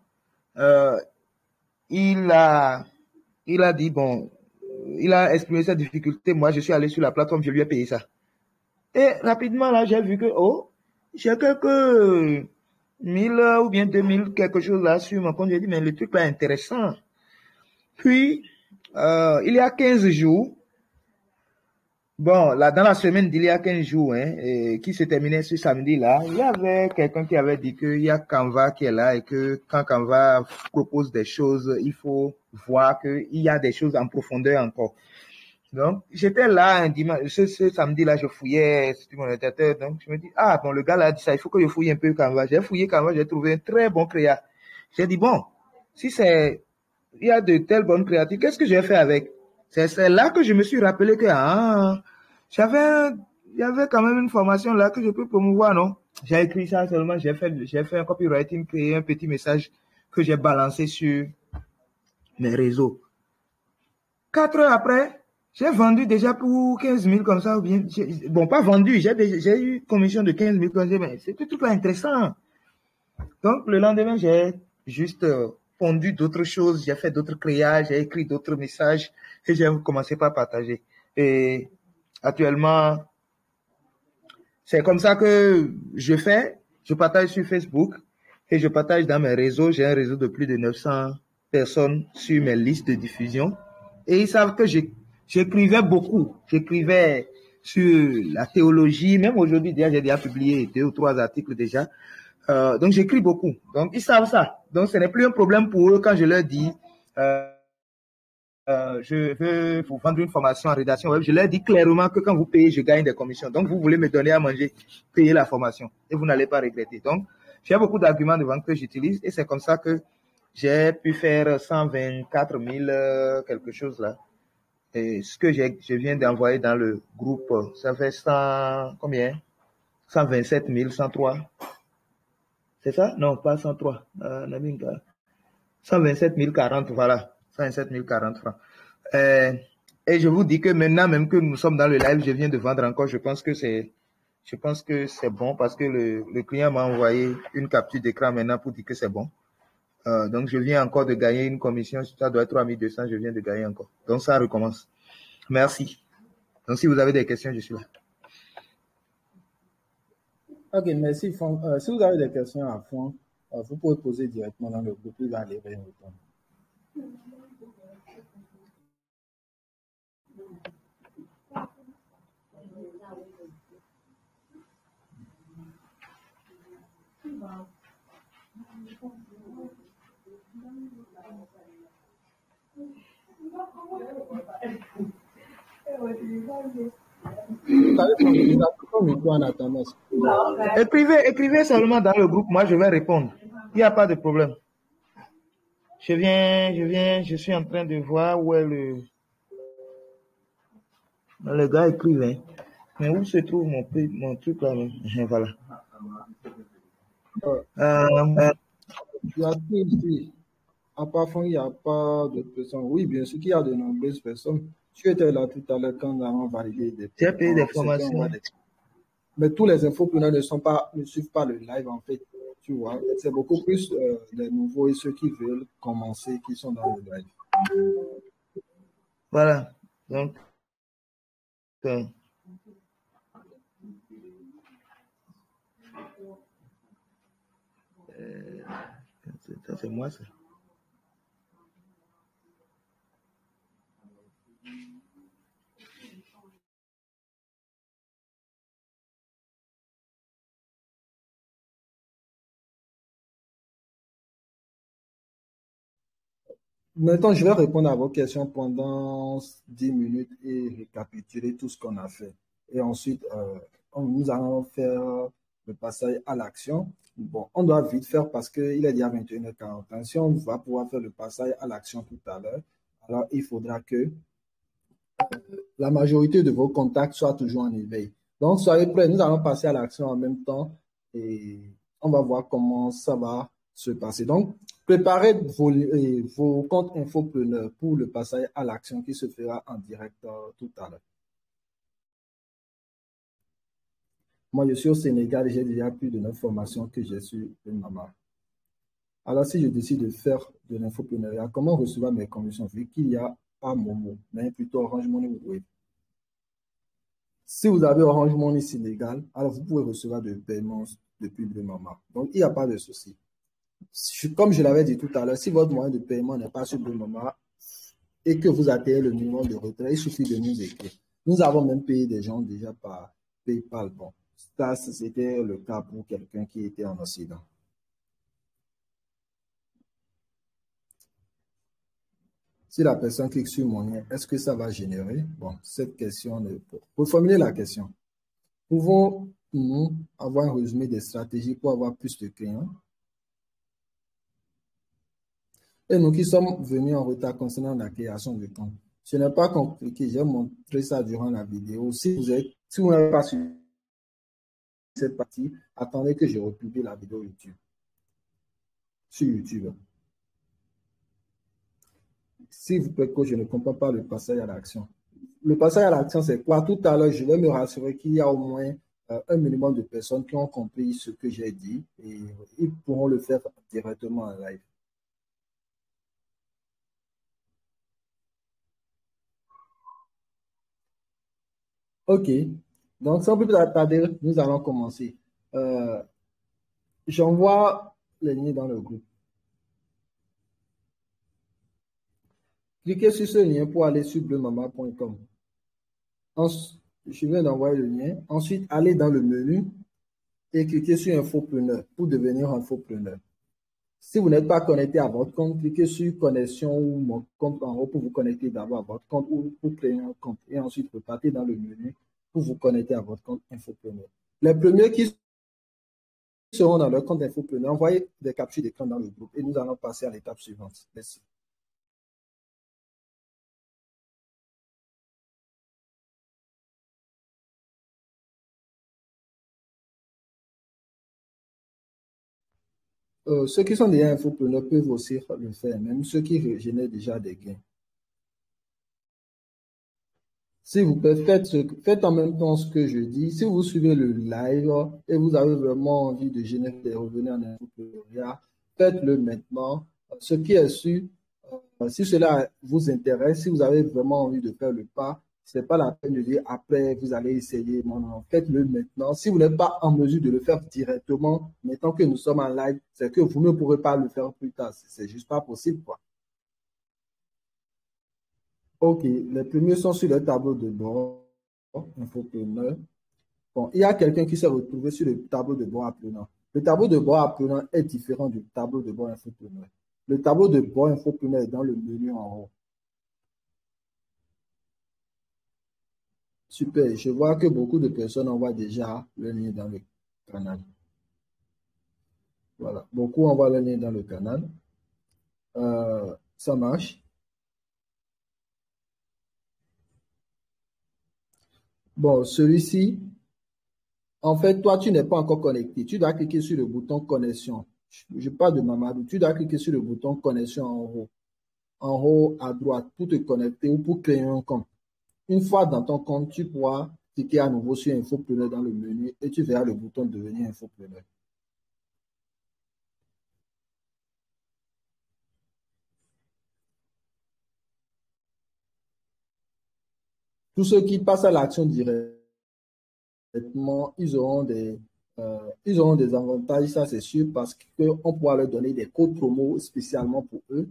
il a dit, bon, il a exprimé sa difficulté. Moi, je suis allé sur la plateforme, je lui ai payé ça. Et rapidement, là, j'ai vu que, oh, j'ai quelques 1000 ou bien 2000 quelque chose là sur mon compte. J'ai dit, mais le truc là est intéressant. Puis, il y a 15 jours, bon, là, dans la semaine d'il y a 15 jours, qui se terminait ce samedi-là, il y avait quelqu'un qui avait dit qu'il y a Canva qui est là et que quand Canva propose des choses, il faut voir qu'il y a des choses en profondeur encore. Donc, j'étais là un dimanche, ce samedi-là, je fouillais sur mon ordinateur. Donc, je me dis, ah, bon, le gars là a dit ça, il faut que je fouille un peu Canva. J'ai fouillé Canva, j'ai trouvé un très bon créa. J'ai dit, bon, si c'est, il y a de telles bonnes créatures, qu'est-ce que je vais faire avec? C'est là que je me suis rappelé que, il y avait quand même une formation là que je peux promouvoir, non? J'ai écrit ça seulement, j'ai fait un copywriting, créé un petit message que j'ai balancé sur mes réseaux. 4 heures après, j'ai vendu déjà pour 15 000 comme ça, ou bien, bon, pas vendu, j'ai eu commission de 15 000 comme ça, mais c'était tout intéressant. Donc, le lendemain, j'ai juste pondu d'autres choses, j'ai fait d'autres créages, j'ai écrit d'autres messages et j'ai commencé par partager. Et actuellement, c'est comme ça que je fais. Je partage sur Facebook et je partage dans mes réseaux. J'ai un réseau de plus de 900 personnes sur mes listes de diffusion. Et ils savent que j'écrivais beaucoup. J'écrivais sur la théologie. Même aujourd'hui, j'ai déjà publié 2 ou 3 articles déjà. Donc, j'écris beaucoup. Donc, ils savent ça. Donc, ce n'est plus un problème pour eux quand je leur dis, je veux vous vendre une formation en rédaction web. Je leur dis clairement que quand vous payez, je gagne des commissions. Donc, vous voulez me donner à manger, payer la formation. Et vous n'allez pas regretter. Donc, j'ai beaucoup d'arguments de vente que j'utilise. Et c'est comme ça que j'ai pu faire 124 000 quelque chose là. Et ce que je viens d'envoyer dans le groupe, ça fait 100, combien? 127 103. C'est ça? Non, pas 103. 127 040, voilà. 127 040 francs. Et je vous dis que maintenant, même que nous sommes dans le live, je viens de vendre encore. Je pense que c'est bon parce que le client m'a envoyé une capture d'écran maintenant pour dire que c'est bon. Donc, je viens encore de gagner une commission. Ça doit être 3200. Je viens de gagner encore. Donc, ça recommence. Merci. Donc, si vous avez des questions, je suis là. Ok, merci. Si vous avez des questions à fond, vous pouvez poser directement dans le groupe. Il va les répondre. Écrivez seulement dans le groupe, moi je vais répondre. Il n'y a pas de problème. Je suis en train de voir où est le gars écrivait. Mais où se trouve mon truc là? Voilà. Il y a tout ici. À part fond, il n'y a pas de personnes. Oui, bien sûr qu'il y a de nombreuses personnes. Tu étais là tout à l'heure quand nous avons validé des J'ai payé des formations. Mais tous les infopreneurs ne suivent pas le live en fait. Tu vois, c'est beaucoup plus les nouveaux et ceux qui veulent commencer qui sont dans le live. Voilà. Donc, ça c'est moi ça. Maintenant, je vais répondre à vos questions pendant 10 minutes et récapituler tout ce qu'on a fait. Et ensuite, nous allons faire le passage à l'action. Bon, on doit vite faire parce qu'il est déjà 21h40. Si on va pouvoir faire le passage à l'action tout à l'heure, alors il faudra que la majorité de vos contacts soient toujours en éveil. Donc, soyez prêts, nous allons passer à l'action en même temps et on va voir comment ça va se passer. Donc, préparez vos comptes infopreneurs pour le passage à l'action qui se fera en direct tout à l'heure. Moi, je suis au Sénégal et j'ai déjà plus de 9 formations que j'ai sur le Mama. Alors, si je décide de faire de l'infopreneuriat, comment recevoir mes commissions vu qu'il y a pas Momo, mais plutôt Orange Money ou Wave? Si vous avez Orange Money Sénégal, alors vous pouvez recevoir des paiements depuis le Mama. Donc, il n'y a pas de souci. Comme je l'avais dit tout à l'heure, si votre moyen de paiement n'est pas sur le Mama et que vous atteignez le minimum de retrait, il suffit de nous écrire. Nous avons même payé des gens déjà par PayPal. Bon, ça, c'était le cas pour quelqu'un qui était en Occident. Si la personne clique sur mon lien, est-ce que ça va générer? Bon, cette question, pour formuler la question, pouvons-nous avoir un résumé des stratégies pour avoir plus de clients? Et nous qui sommes venus en retard concernant la création de compte, ce n'est pas compliqué, j'ai montré ça durant la vidéo. Si vous n'avez pas suivi cette partie, attendez que je republie la vidéo YouTube, sur YouTube. S'il vous plaît, que je ne comprends pas le passage à l'action. Le passage à l'action, c'est quoi? Tout à l'heure, je vais me rassurer qu'il y a au moins un minimum de personnes qui ont compris ce que j'ai dit et ils pourront le faire directement en live. OK. Donc, sans plus tarder, nous allons commencer. J'envoie les liens dans le groupe. Cliquez sur ce lien pour aller sur bleumama.com. Je viens d'envoyer le lien. Ensuite, allez dans le menu et cliquez sur Infopreneur pour devenir infopreneur. Si vous n'êtes pas connecté à votre compte, cliquez sur connexion ou mon compte en haut pour vous connecter d'abord à votre compte ou pour créer un compte. Et ensuite, repartez dans le menu pour vous connecter à votre compte Infopreneur. Les premiers qui seront dans leur compte Infopreneur, envoyez des captures d'écran dans le groupe et nous allons passer à l'étape suivante. Merci. Ceux qui sont déjà infopreneurs peuvent aussi le faire, même ceux qui génèrent déjà des gains. S'il vous plaît, faites en même temps ce que je dis. Si vous suivez le live et vous avez vraiment envie de générer des revenus en infoprenariat, faites-le maintenant. Ce qui est sûr, si cela vous intéresse, si vous avez vraiment envie de faire le pas, ce n'est pas la peine de dire après, vous allez essayer. Non, non, faites-le maintenant. Si vous n'êtes pas en mesure de le faire directement, maintenant que nous sommes en live, c'est que vous ne pourrez pas le faire plus tard. C'est juste pas possible, quoi. OK, les premiers sont sur le tableau de bord, infopreneur. Bon, il y a quelqu'un qui s'est retrouvé sur le tableau de bord apprenant. Le tableau de bord apprenant est différent du tableau de bord infopreneur. Le tableau de bord infopreneur est dans le menu en haut. Super, je vois que beaucoup de personnes envoient déjà le lien dans le canal. Voilà, beaucoup envoient le lien dans le canal. Ça marche. Bon, celui-ci, en fait, toi, tu n'es pas encore connecté. Tu dois cliquer sur le bouton connexion. Je parle de Mamadou. Tu dois cliquer sur le bouton connexion en haut à droite pour te connecter ou pour créer un compte. Une fois dans ton compte, tu pourras cliquer à nouveau sur Infopreneur dans le menu et tu verras le bouton devenir Infopreneur. Tous ceux qui passent à l'action directement, ils auront des avantages, ça c'est sûr, parce qu'on pourra leur donner des codes promo spécialement pour eux.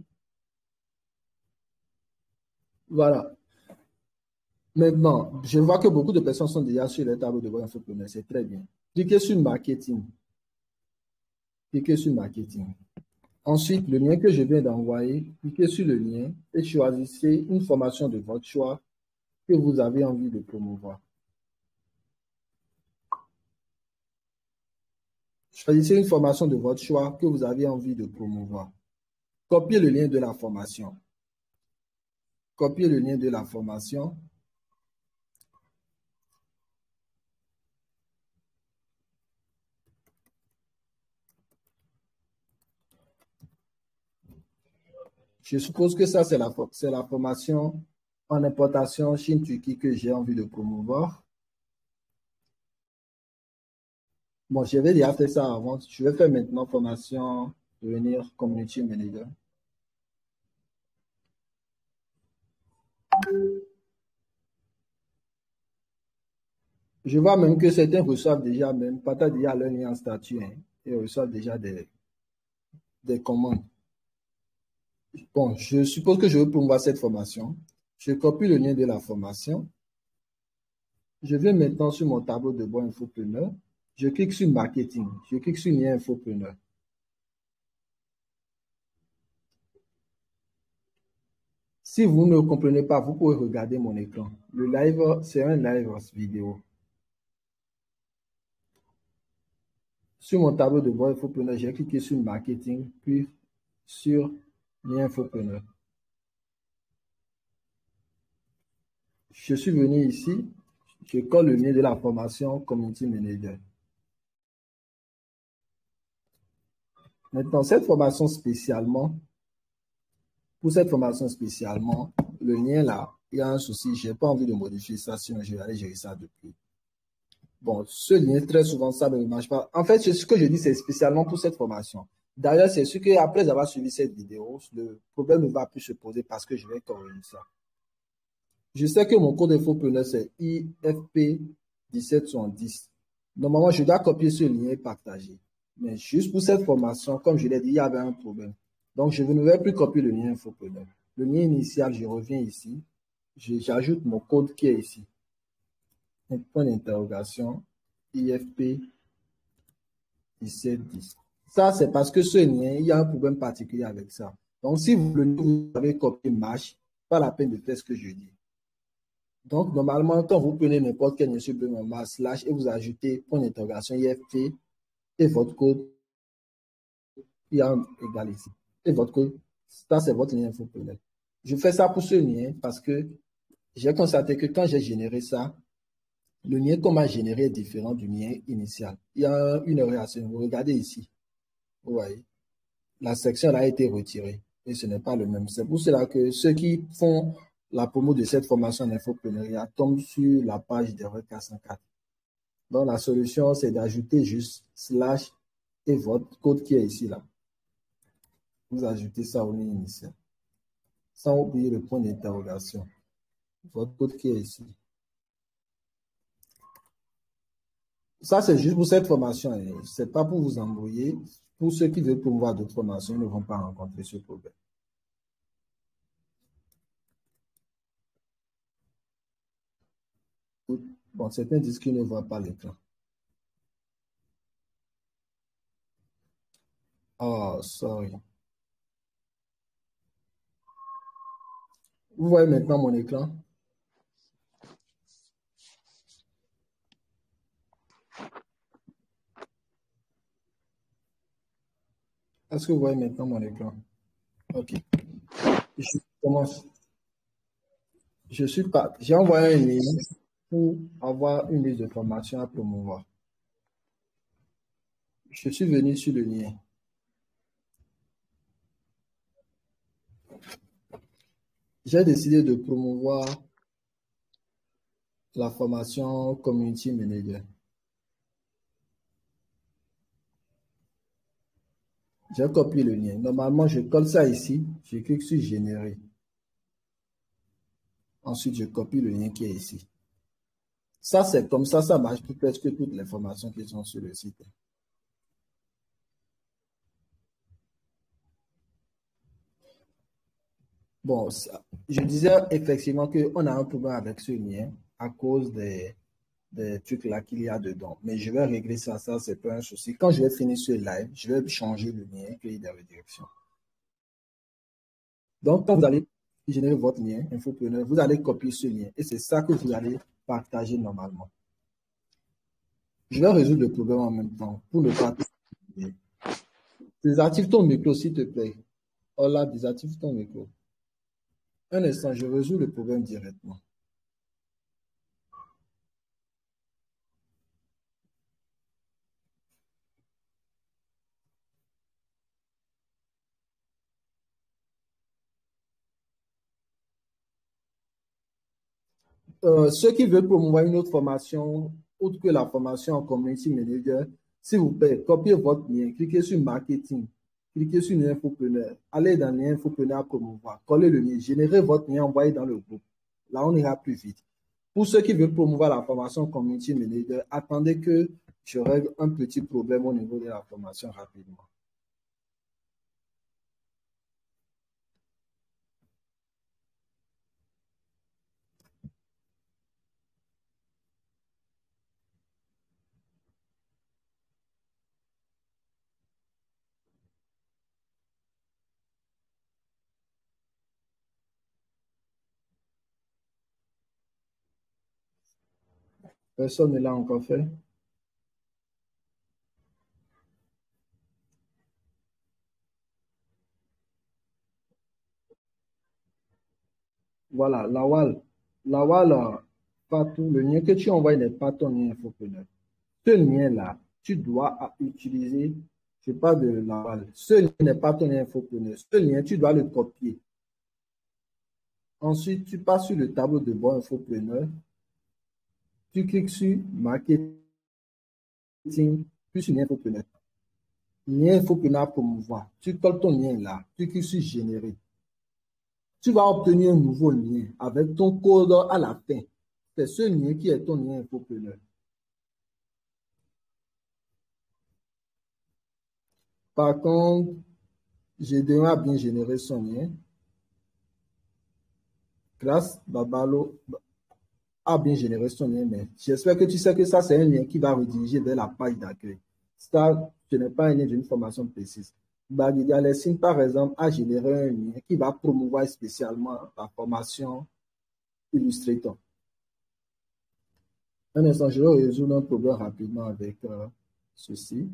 Voilà. Maintenant, je vois que beaucoup de personnes sont déjà sur le tableau de bord Infopreneur, c'est très bien. Cliquez sur marketing. Cliquez sur marketing. Ensuite, le lien que je viens d'envoyer, cliquez sur le lien et choisissez une formation de votre choix que vous avez envie de promouvoir. Choisissez une formation de votre choix que vous avez envie de promouvoir. Copiez le lien de la formation. Copiez le lien de la formation. Je suppose que ça, c'est la formation en importation Chine-Turquie que j'ai envie de promouvoir. Bon, j'avais déjà fait ça avant. Je vais faire maintenant formation devenir community manager. Je vois même que certains reçoivent déjà même, partagent déjà leur lien en statut, hein, et reçoivent déjà des commandes. Bon, je suppose que je veux promouvoir cette formation. Je copie le lien de la formation. Je vais maintenant sur mon tableau de bord Infopreneur. Je clique sur marketing. Je clique sur lien Infopreneur. Si vous ne comprenez pas, vous pouvez regarder mon écran. Le live, c'est un live vidéo. Sur mon tableau de bord Infopreneur, j'ai cliqué sur marketing, puis sur lien Infopreneur. Je suis venu ici, je colle le lien de la formation Community Manager. Maintenant, pour cette formation spécialement, le lien là, il y a un souci, je n'ai pas envie de modifier ça, sinon je vais aller gérer ça depuis. Bon, ce lien, très souvent, ça ne marche pas. En fait, ce que je dis, c'est spécialement pour cette formation. D'ailleurs, c'est sûr qu'après avoir suivi cette vidéo, le problème ne va plus se poser parce que je vais corriger ça. Je sais que mon code Infopreneur, c'est IFP 1770. Normalement, je dois copier ce lien et partager. Mais juste pour cette formation, comme je l'ai dit, il y avait un problème. Donc, je ne vais plus copier le lien Infopreneur. Le lien initial, je reviens ici. J'ajoute mon code qui est ici. Un point d'interrogation, IFP 1710. Ça, c'est parce que ce lien, il y a un problème particulier avec ça. Donc, si vous avez copié marche, pas la peine de faire ce que je dis. Donc, normalement, quand vous prenez n'importe quel lien sur Bemama slash et vous ajoutez point d'interrogation IFP et votre code, il y a un égal ici. Et votre code, ça, c'est votre lien Infopreneur. Je fais ça pour ce lien parce que j'ai constaté que quand j'ai généré ça, le lien qu'on m'a généré est différent du lien initial. Il y a une réaction. Vous regardez ici. Vous voyez. La section là a été retirée. Et ce n'est pas le même. C'est pour cela que ceux qui font la promo de cette formation en infopreneuriat tombent sur la page d'erreur 404. Donc, la solution, c'est d'ajouter juste slash et votre code qui est ici là. Vous ajoutez ça au lien initial. Sans oublier le point d'interrogation. Votre code qui est ici. Ça, c'est juste pour cette formation. Ce n'est pas pour vous embrouiller. Pour ceux qui veulent promouvoir d'autres formations, ils ne vont pas rencontrer ce problème. Bon, certains disent qu'ils ne voient pas l'écran. Oh, sorry. Vous voyez maintenant mon écran? Est-ce que vous voyez maintenant mon écran? OK. Je commence. J'ai envoyé un lien pour avoir une liste de formations à promouvoir. Je suis venu sur le lien. J'ai décidé de promouvoir la formation Community Manager. J'ai copié le lien. Normalement, je colle ça ici. Je clique sur Générer. Ensuite, je copie le lien qui est ici. Ça, c'est comme ça marche pour presque toutes les formations qui sont sur le site. Bon, je disais effectivement qu'on a un problème avec ce lien à cause des des trucs là qu'il y a dedans. Mais je vais régler ça, c'est pas un souci. Quand je vais finir ce live, je vais changer le lien qui est dans la direction. Donc, quand vous allez générer votre lien, infopreneur, vous allez copier ce lien et c'est ça que vous allez partager normalement. Je vais résoudre le problème en même temps pour ne pas. Désactive ton micro, s'il te plaît. Oh là, désactive ton micro. Un instant, je résous le problème directement. Ceux qui veulent promouvoir une autre formation, autre que la formation en community manager, s'il vous plaît, copiez votre lien, cliquez sur marketing, cliquez sur l'infopreneur, allez dans l'infopreneur à promouvoir, collez le lien, générez votre lien, envoyez dans le groupe. Là, on ira plus vite. Pour ceux qui veulent promouvoir la formation community manager, attendez que je règle un petit problème au niveau de la formation rapidement. Personne ne l'a encore fait. Voilà, Lawal, Fatou, le lien que tu envoies n'est pas ton lien infopreneur. Ce lien-là, tu dois utiliser, je parle de Lawal, ce lien n'est pas ton lien infopreneur. Ce lien, tu dois le copier. Ensuite, tu passes sur le tableau de bord infopreneur, tu cliques sur marketing, puis sur lien infopreneur. Lien infopreneur à promouvoir. Tu colles ton lien là, tu cliques sur générer. Tu vas obtenir un nouveau lien avec ton code à la fin. C'est ce lien qui est ton lien infopreneur. Par contre, j'aiderai à bien générer son lien. Grâce Babalo a bien généré son lien, mais j'espère que tu sais que ça, c'est un lien qui va rediriger vers la page d'accueil. Ça, ce n'est pas un lien d'une formation précise. Bagidi Alessine, par exemple, a généré un lien qui va promouvoir spécialement la formation Illustrator. Un instant, je vais résoudre un problème rapidement avec ceci.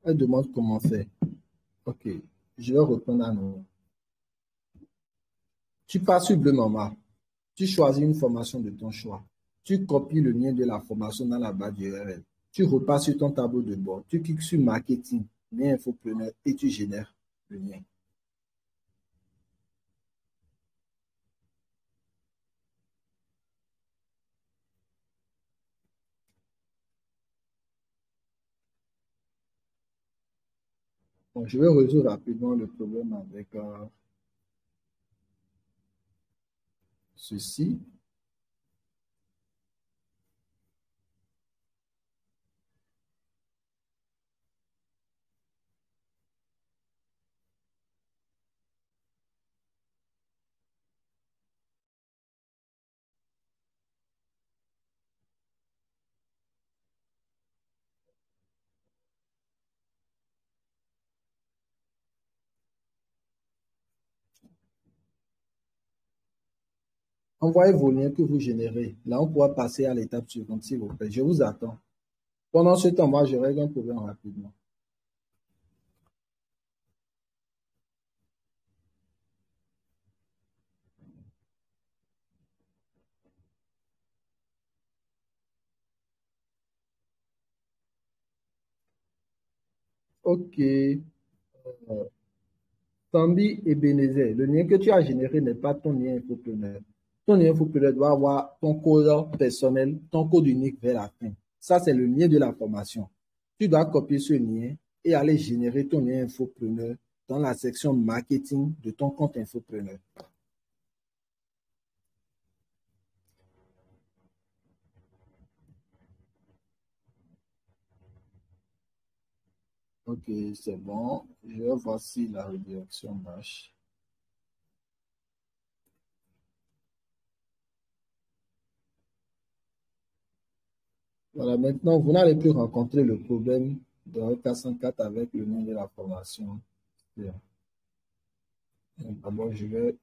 Elle demande comment faire. OK, je vais reprendre à nouveau. Tu passes sur Bleu Mama. Tu choisis une formation de ton choix. Tu copies le lien de la formation dans la barre d'URL. Tu repasses sur ton tableau de bord. Tu cliques sur marketing, lien infopreneur et tu génères le lien. Bon, je vais résoudre rapidement le problème avec ceci. Envoyez vos liens que vous générez. Là, on pourra passer à l'étape suivante, s'il vous plaît. Je vous attends. Pendant ce temps, moi, je règle un problème rapidement. OK. Tambi et Bénézé, le lien que tu as généré n'est pas ton lien infopreneur. Ton lien infopreneur doit avoir ton code personnel, ton code unique vers la fin. Ça, c'est le lien de la formation. Tu dois copier ce lien et aller générer ton lien infopreneur dans la section marketing de ton compte infopreneur. Ok, c'est bon. Je vais voir si la redirection marche. Voilà, maintenant, vous n'allez plus rencontrer le problème de RK104 avec le nom de la formation. Bien. D'abord, je vais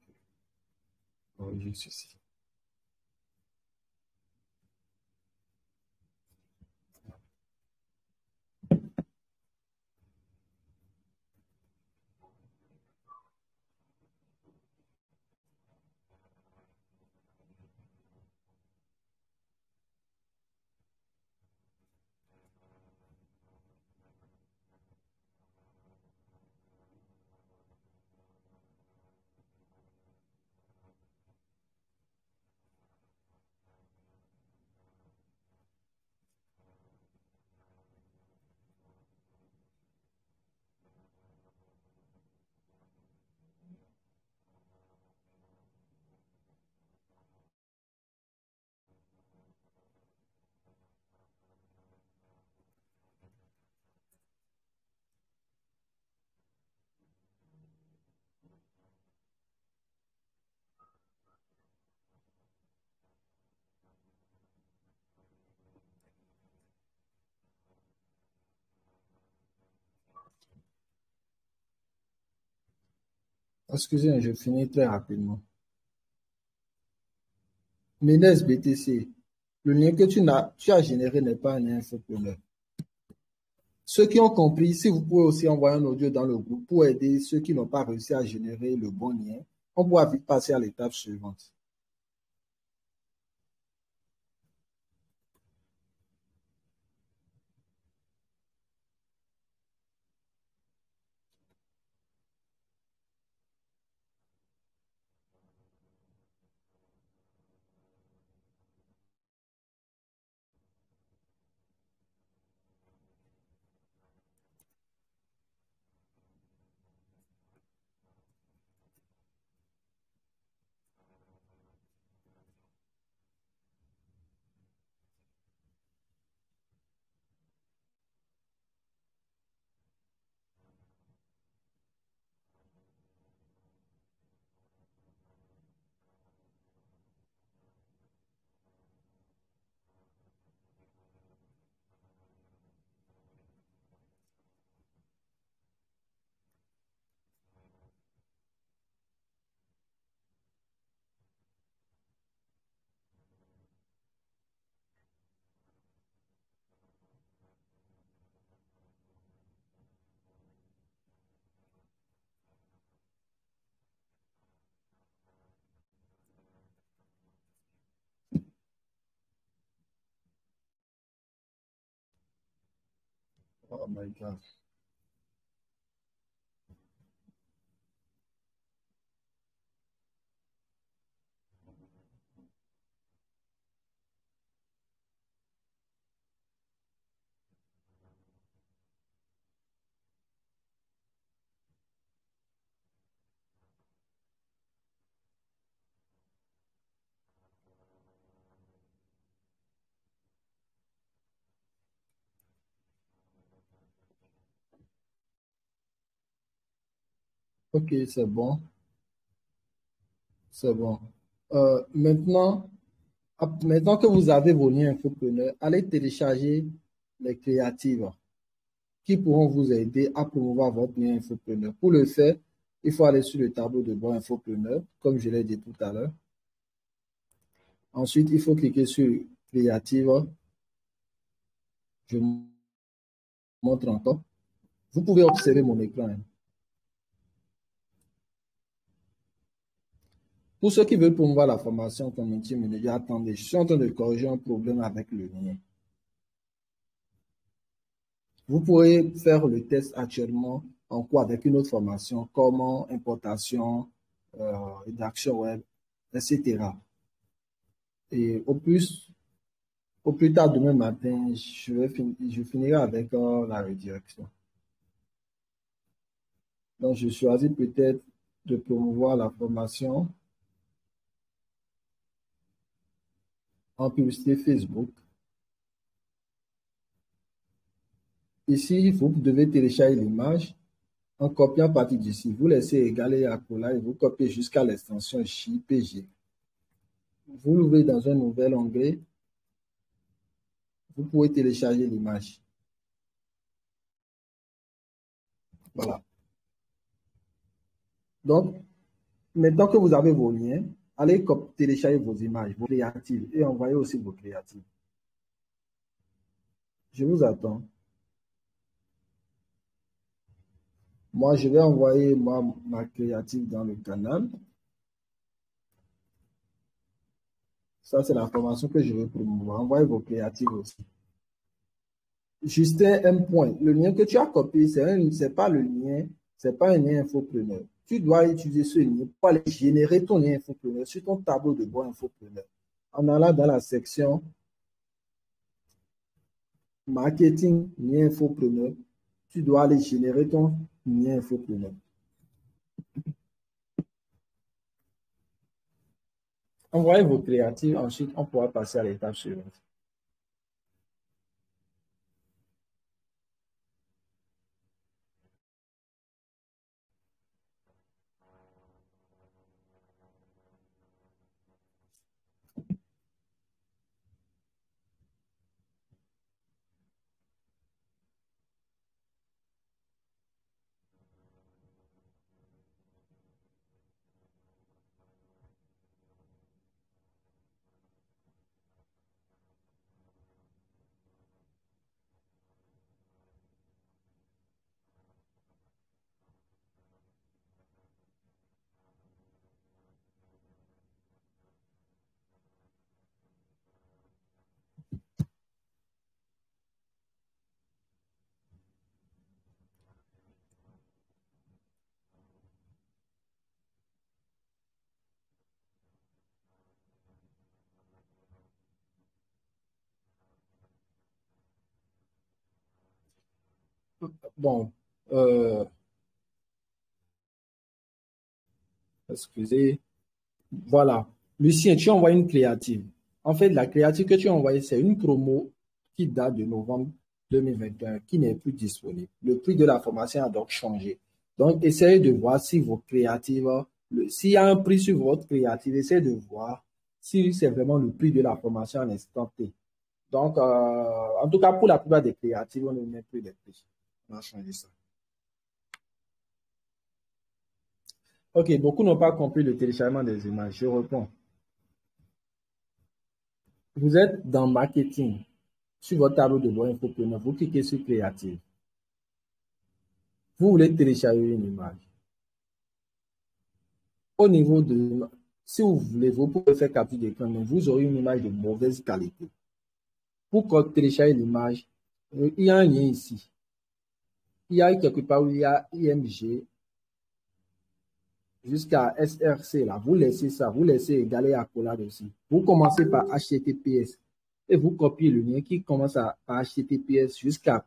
corriger ceci. Excusez-moi, je finis très rapidement. Menez BTC, le lien que tu as généré n'est pas un lien infopreneur. Ceux qui ont compris, si vous pouvez aussi envoyer un audio dans le groupe pour aider ceux qui n'ont pas réussi à générer le bon lien, on pourra vite passer à l'étape suivante. Oh my God. Ok, c'est bon. C'est bon. Maintenant, maintenant que vous avez vos liens infopreneurs, allez télécharger les créatives qui pourront vous aider à promouvoir votre lien infopreneur. Pour le faire, il faut aller sur le tableau de bord infopreneur, comme je l'ai dit tout à l'heure. Ensuite, il faut cliquer sur créative. Je vous montre encore. Vous pouvez observer mon écran, hein. Pour ceux qui veulent promouvoir la formation Community Manager, attendez, je suis en train de corriger un problème avec le lien. Vous pourrez faire le test actuellement en cours avec une autre formation comme importation, rédaction web, etc. Et au plus tard demain matin, je finirai avec la redirection. Donc, je choisis peut-être de promouvoir la formation en publicité Facebook. Ici, vous devez télécharger l'image en copiant à partir d'ici. Vous laissez égaler à coller et vous copiez jusqu'à l'extension JPG. Vous l'ouvrez dans un nouvel onglet. Vous pouvez télécharger l'image. Voilà. Donc, maintenant que vous avez vos liens, allez télécharger vos images, vos créatives et envoyez aussi vos créatives. Je vous attends. Moi, je vais envoyer ma créative dans le canal. Ça, c'est l'information que je veux promouvoir. Envoyez vos créatives aussi. Justin M. Le lien que tu as copié, c'est pas le lien, c'est pas un lien infopreneur. Tu dois utiliser ce lien pour aller générer ton lien infopreneur sur ton tableau de bord infopreneur. En allant dans la section marketing, lien infopreneur, tu dois aller générer ton lien infopreneur. Envoyez vos créatives, ensuite on pourra passer à l'étape suivante. Bon, excusez. Voilà. Lucien, tu as envoyé une créative. En fait, la créative que tu as envoyée, c'est une promo qui date de novembre 2021, qui n'est plus disponible. Le prix de la formation a donc changé. Donc, essayez de voir si vos créatives, s'il y a un prix sur votre créative, essayez de voir si c'est vraiment le prix de la formation en instant T. Donc, en tout cas, pour la plupart des créatives, on ne met plus de prix. On a changé ça. OK, beaucoup n'ont pas compris le téléchargement des images. Je reprends. Vous êtes dans marketing. Sur votre tableau de bord infopreneur, vous cliquez sur créative. Vous voulez télécharger une image. Au niveau de, si vous voulez, vous pouvez faire capture d'écran, mais vous aurez une image de mauvaise qualité. Pour télécharger l'image, il y a un lien ici. Il y a quelque part où il y a IMG jusqu'à SRC là. Vous laissez ça, vous laissez égaler accolade aussi. Vous commencez par HTTPS et vous copiez le lien qui commence par HTTPS jusqu'à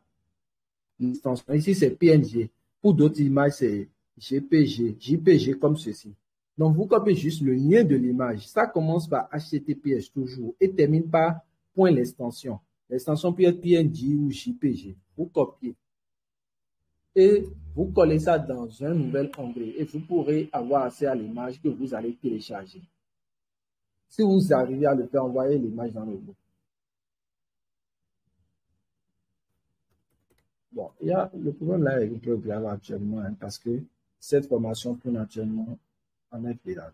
l'extension. Ici, c'est PNG. Pour d'autres images, c'est GPG, JPG comme ceci. Donc, vous copiez juste le lien de l'image. Ça commence par HTTPS toujours et termine par point l'extension. L'extension peut être PNG ou JPG. Vous copiez et vous collez ça dans un nouvel onglet et vous pourrez avoir accès à l'image que vous allez télécharger. Si vous arrivez à le faire, envoyez l'image dans le groupe. Bon, il y a le problème là est un peu grave actuellement parce que cette formation tourne actuellement en influence.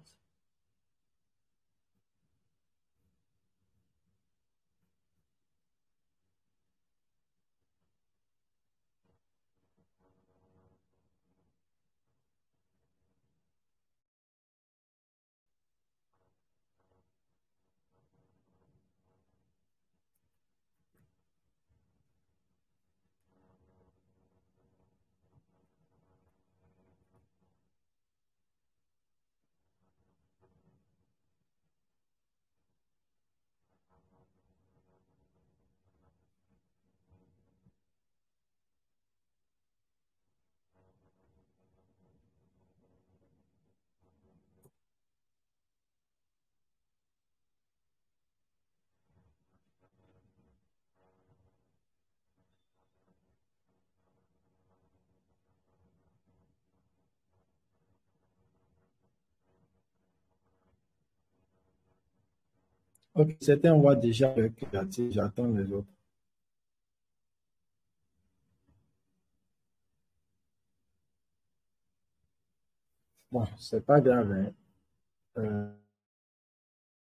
Ok, certains voient déjà le créatif, j'attends les autres. Bon, c'est pas grave, hein.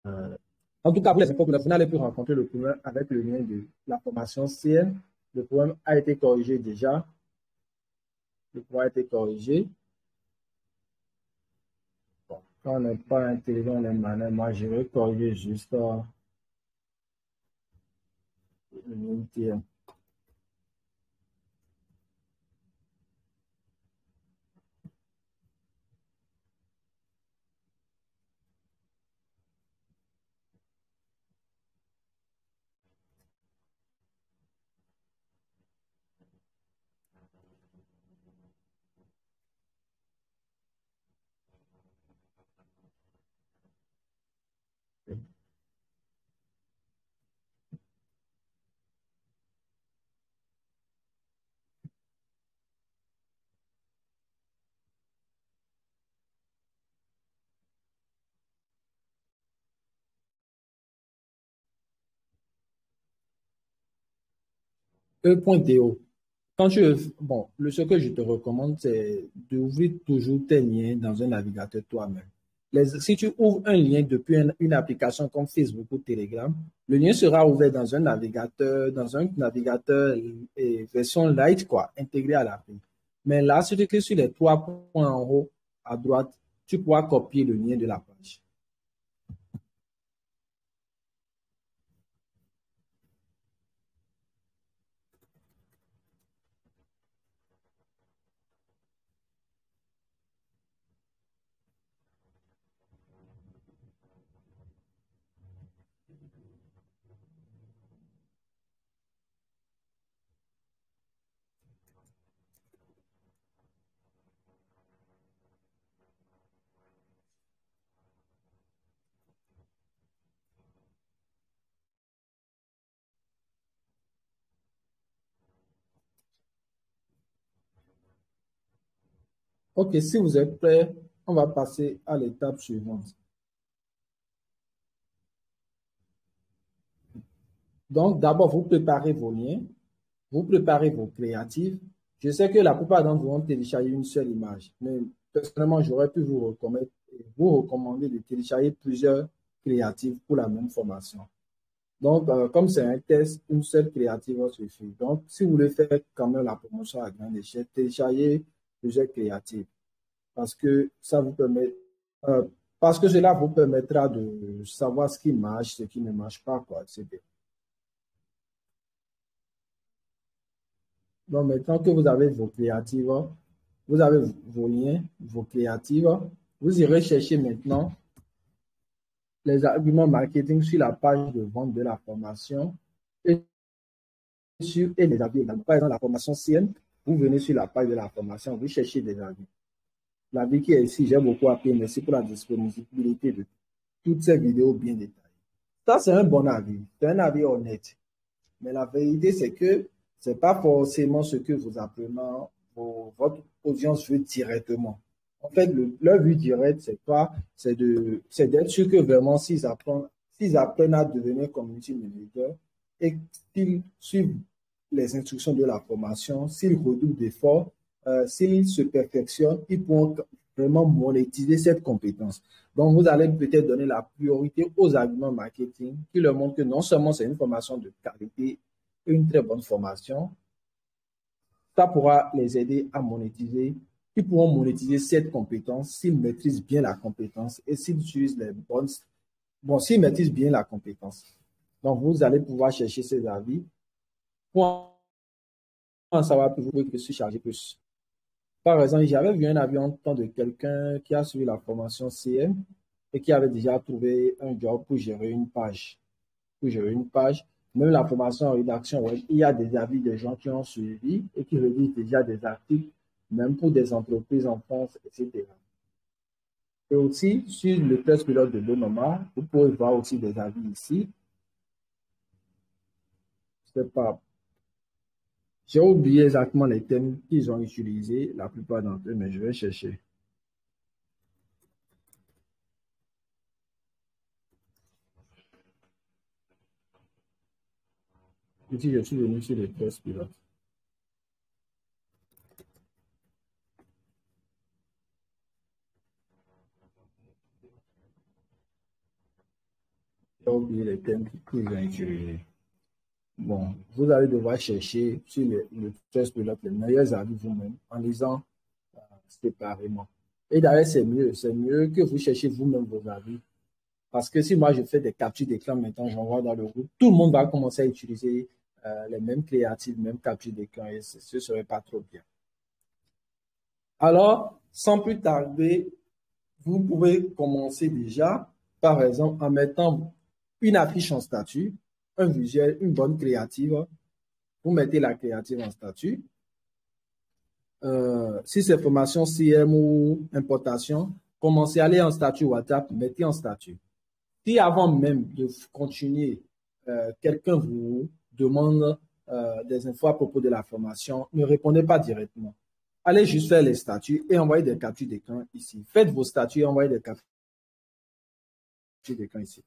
Euh, en tout cas, pour les infos, vous n'allez plus rencontrer le problème avec le lien de la formation CN. Le problème a été corrigé déjà. Le problème a été corrigé. Bon, quand on n'est pas intelligent, on est malin. Moi, je vais corriger juste le lien TN. E.do. Quand tu bon, ce que je te recommande, c'est d'ouvrir toujours tes liens dans un navigateur toi-même. Si tu ouvres un lien depuis une application comme Facebook ou Telegram, le lien sera ouvert dans un navigateur version light, quoi, intégré à l'appli. Mais là, si tu cliques sur les trois points en haut à droite, tu pourras copier le lien de la page. OK, si vous êtes prêt, on va passer à l'étape suivante. Donc, d'abord, vous préparez vos liens, vous préparez vos créatives. Je sais que la plupart d'entre vous ont téléchargé une seule image, mais personnellement, j'aurais pu vous recommander de télécharger plusieurs créatives pour la même formation. Donc, comme c'est un test, une seule créative va suffire. Donc, si vous voulez faire quand même la promotion à grande échelle, téléchargez plusieurs créatives parce que ça vous permet, euh, parce que cela vous permettra de savoir ce qui marche, ce qui ne marche pas, quoi, etc. Donc, maintenant que vous avez vos créatives, vous avez vos liens, vos créatives, vous irez chercher maintenant les arguments marketing sur la page de vente de la formation et, et les avis également. Par exemple, la formation CN, vous venez sur la page de la formation, vous cherchez des avis. L'avis qui est ici, j'ai beaucoup appris. Merci pour la disponibilité de toutes ces vidéos bien détaillées. Ça, c'est un bon avis. C'est un avis honnête. Mais la vérité, c'est que ce n'est pas forcément ce que vos apprenants, votre audience veut directement. En fait, leur but direct, c'est quoi? C'est d'être sûr que vraiment, s'ils apprennent à devenir community manager et qu'ils suivent les instructions de la formation, s'ils redoublent d'efforts, s'ils se perfectionnent, ils pourront vraiment monétiser cette compétence. Donc, vous allez peut-être donner la priorité aux arguments marketing qui leur montrent que non seulement c'est une formation de qualité, une très bonne formation, ça pourra les aider à monétiser. Ils pourront monétiser cette compétence s'ils maîtrisent bien la compétence et s'ils utilisent les bonnes. Bon, s'ils maîtrisent bien la compétence. Donc, vous allez pouvoir chercher ces avis pour en savoir plus, vous pouvez se charger plus. Par exemple, j'avais vu un avis en temps de quelqu'un qui a suivi la formation CM et qui avait déjà trouvé un job pour gérer une page. Pour gérer une page, même la formation en rédaction web, il y a des avis des gens qui ont suivi et qui rédigent déjà des articles, même pour des entreprises en France, etc. Et aussi, sur le test pilote de Bonoma, vous pouvez voir aussi des avis ici. C'est pas, j'ai oublié exactement les thèmes qu'ils ont utilisés, la plupart d'entre eux, mais je vais chercher. Ici, je suis venu sur le test pilote. J'ai oublié les thèmes que j'ai utilisés. Bon, vous allez devoir chercher sur le test pilote les meilleurs avis vous-même en lisant séparément. Et d'ailleurs, c'est mieux que vous cherchiez vous-même vos avis. Parce que si moi je fais des captures d'écran maintenant, j'envoie dans le groupe, tout le monde va commencer à utiliser les mêmes créatives, les mêmes captures d'écran et ce ne serait pas trop bien. Alors, sans plus tarder, vous pouvez commencer déjà, par exemple, en mettant une affiche en statut, un visuel, une bonne créative. Vous mettez la créative en statut. Si c'est formation CM ou importation, commencez à aller en statut WhatsApp, mettez en statut. Si avant même de continuer, quelqu'un vous demande des infos à propos de la formation, ne répondez pas directement. Allez juste faire les statuts et envoyez des captures d'écran ici. Faites vos statuts et envoyez des captures d'écran ici.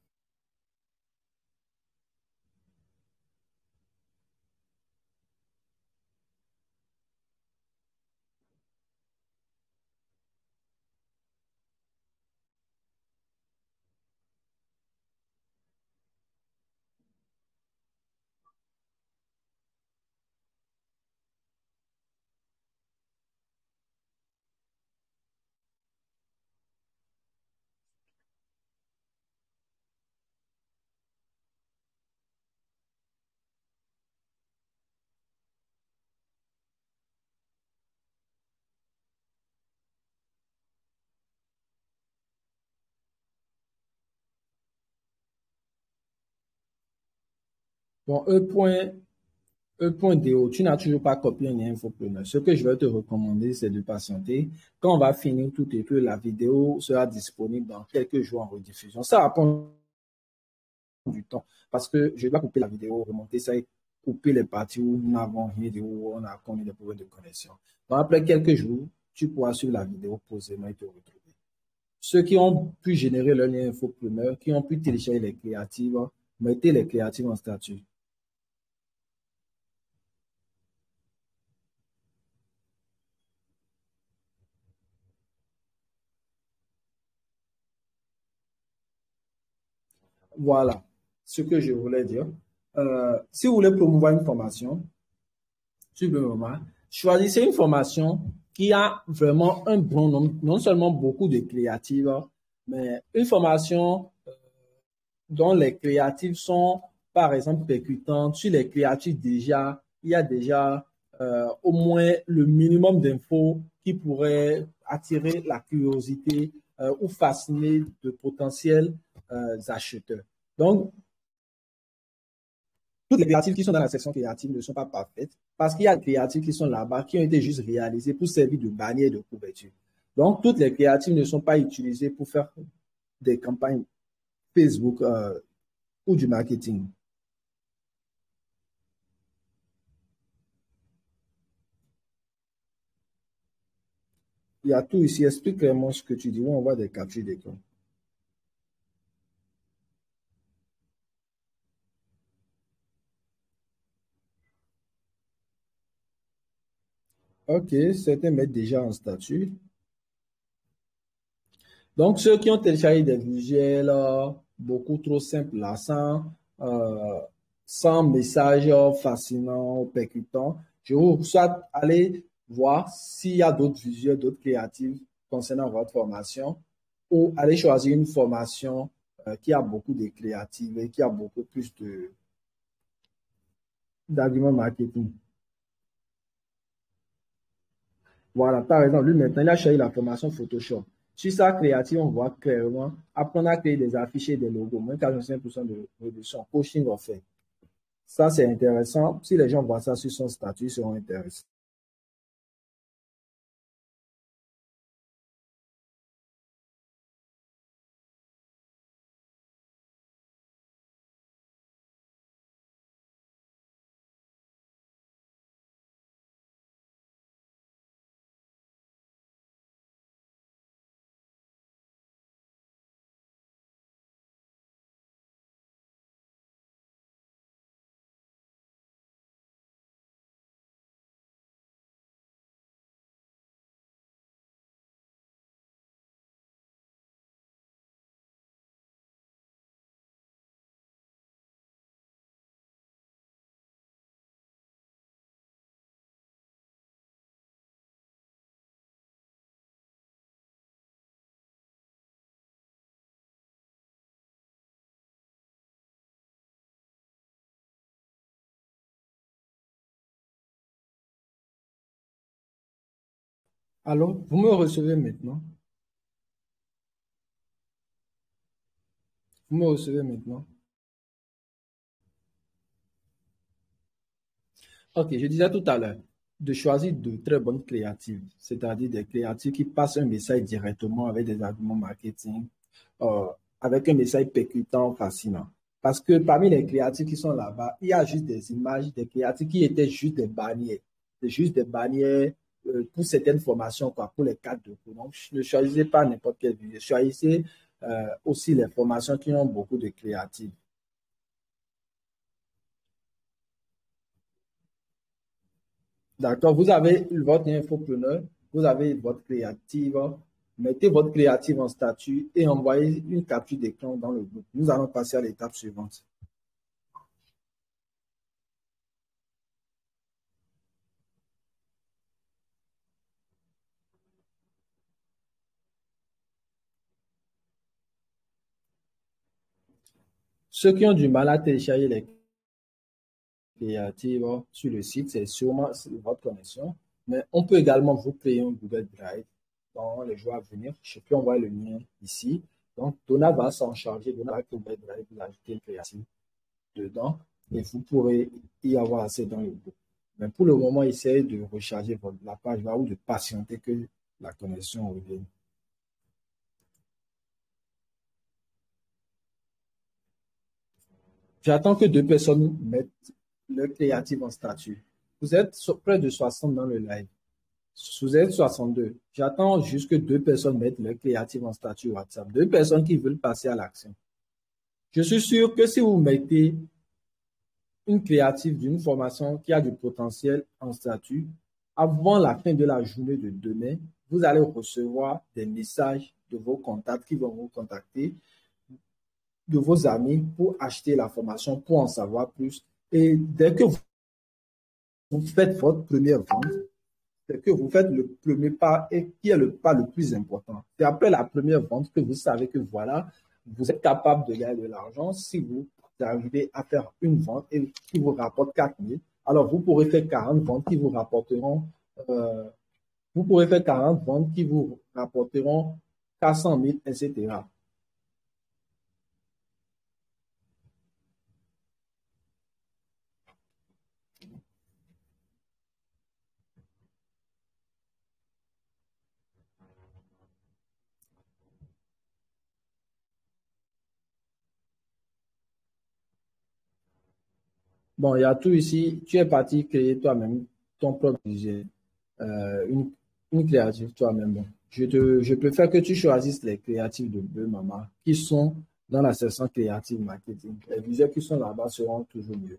Bon, E.do, tu n'as toujours pas copié un infopreneur. Ce que je vais te recommander, c'est de patienter. Quand on va finir tout et tout, la vidéo sera disponible dans quelques jours en rediffusion. Ça va prendre du temps parce que je dois couper la vidéo, remonter ça et couper les parties où nous n'avons rien dit, où on a connu des problèmes de connexion. Donc, après quelques jours, tu pourras suivre la vidéo posément et te retrouver. Ceux qui ont pu générer leur lien infopreneur, qui ont pu télécharger les créatives, mettez les créatives en statut. Voilà ce que je voulais dire. Si vous voulez promouvoir une formation, sur le moment, choisissez une formation qui a vraiment un bon nombre, non seulement beaucoup de créatives, mais une formation dont les créatives sont, par exemple, percutantes. Sur les créatives, déjà, il y a déjà au moins le minimum d'infos qui pourraient attirer la curiosité ou fasciner de potentiels acheteurs. Donc, toutes les créatives qui sont dans la section créative ne sont pas parfaites parce qu'il y a des créatives qui sont là-bas qui ont été juste réalisées pour servir de bannière de couverture. Donc, toutes les créatives ne sont pas utilisées pour faire des campagnes Facebook ou du marketing. Il y a tout ici. Explique clairement ce que tu dis. On voit des captures d'écran. OK, certains mettent déjà en statut. Donc, ceux qui ont téléchargé des visuels beaucoup trop simples, là, sans message fascinant, percutant, je vous souhaite aller voir s'il y a d'autres visuels, d'autres créatives concernant votre formation ou aller choisir une formation qui a beaucoup de créatives et qui a beaucoup plus d'arguments marketing. Voilà, par exemple, lui maintenant, il a choisi la formation Photoshop. Sur sa créative, on voit clairement apprendre à créer des affiches et des logos, moins 45% de réduction, coaching offert. Ça, c'est intéressant. Si les gens voient ça sur son statut, ils seront intéressés. Alors, vous me recevez maintenant? Vous me recevez maintenant? Ok, je disais tout à l'heure de choisir de très bonnes créatives, c'est-à-dire des créatives qui passent un message directement avec des arguments marketing, euh, avec un message percutant, fascinant. Parce que parmi les créatifs qui sont là-bas, il y a juste des images, des créatifs qui étaient juste des bannières. C'est juste des bannières pour certaines formations, quoi, pour les cadres de cours. Donc, ne choisissez pas n'importe quelle vidéo. Choisissez aussi les formations qui ont beaucoup de créatifs. D'accord, vous avez votre infopreneur, vous avez votre créative, mettez votre créative en statut et envoyez une capture d'écran dans le groupe. Nous allons passer à l'étape suivante. Ceux qui ont du mal à télécharger les créatives sur le site, c'est sûrement votre connexion. Mais on peut également vous créer un Google Drive dans les jours à venir. Je peux envoyer le lien ici. Donc, Donald va s'en charger. Donald va créer Google Drive, vous ajoutez une créative dedans et vous pourrez y avoir accès dans le groupe. Mais pour le moment, essayez de recharger la page ou de patienter que la connexion revienne. J'attends que deux personnes mettent le créatif en statut. Vous êtes près de 60 dans le live. Vous êtes 62. J'attends juste que deux personnes mettent le créatif en statut WhatsApp. Deux personnes qui veulent passer à l'action. Je suis sûr que si vous mettez une créative d'une formation qui a du potentiel en statut, avant la fin de la journée de demain, vous allez recevoir des messages de vos contacts qui vont vous contacter, de vos amis pour acheter la formation, pour en savoir plus. Et dès que vous faites votre première vente, c'est que vous faites le premier pas et qui est le pas le plus important. C'est après la première vente que vous savez que voilà, vous êtes capable de gagner de l'argent si vous arrivez à faire une vente et qui vous rapporte 4 000. Alors, vous pourrez faire 40 ventes qui vous rapporteront, euh, vous pourrez faire 40 ventes qui vous rapporteront 400 000, etc. Bon, il y a tout ici. Tu es parti créer toi-même ton propre budget, une créative toi-même. Bon, je préfère que tu choisisses les créatives de Bleu Mama qui sont dans la section créative marketing. Les visuels qui sont là-bas seront toujours mieux.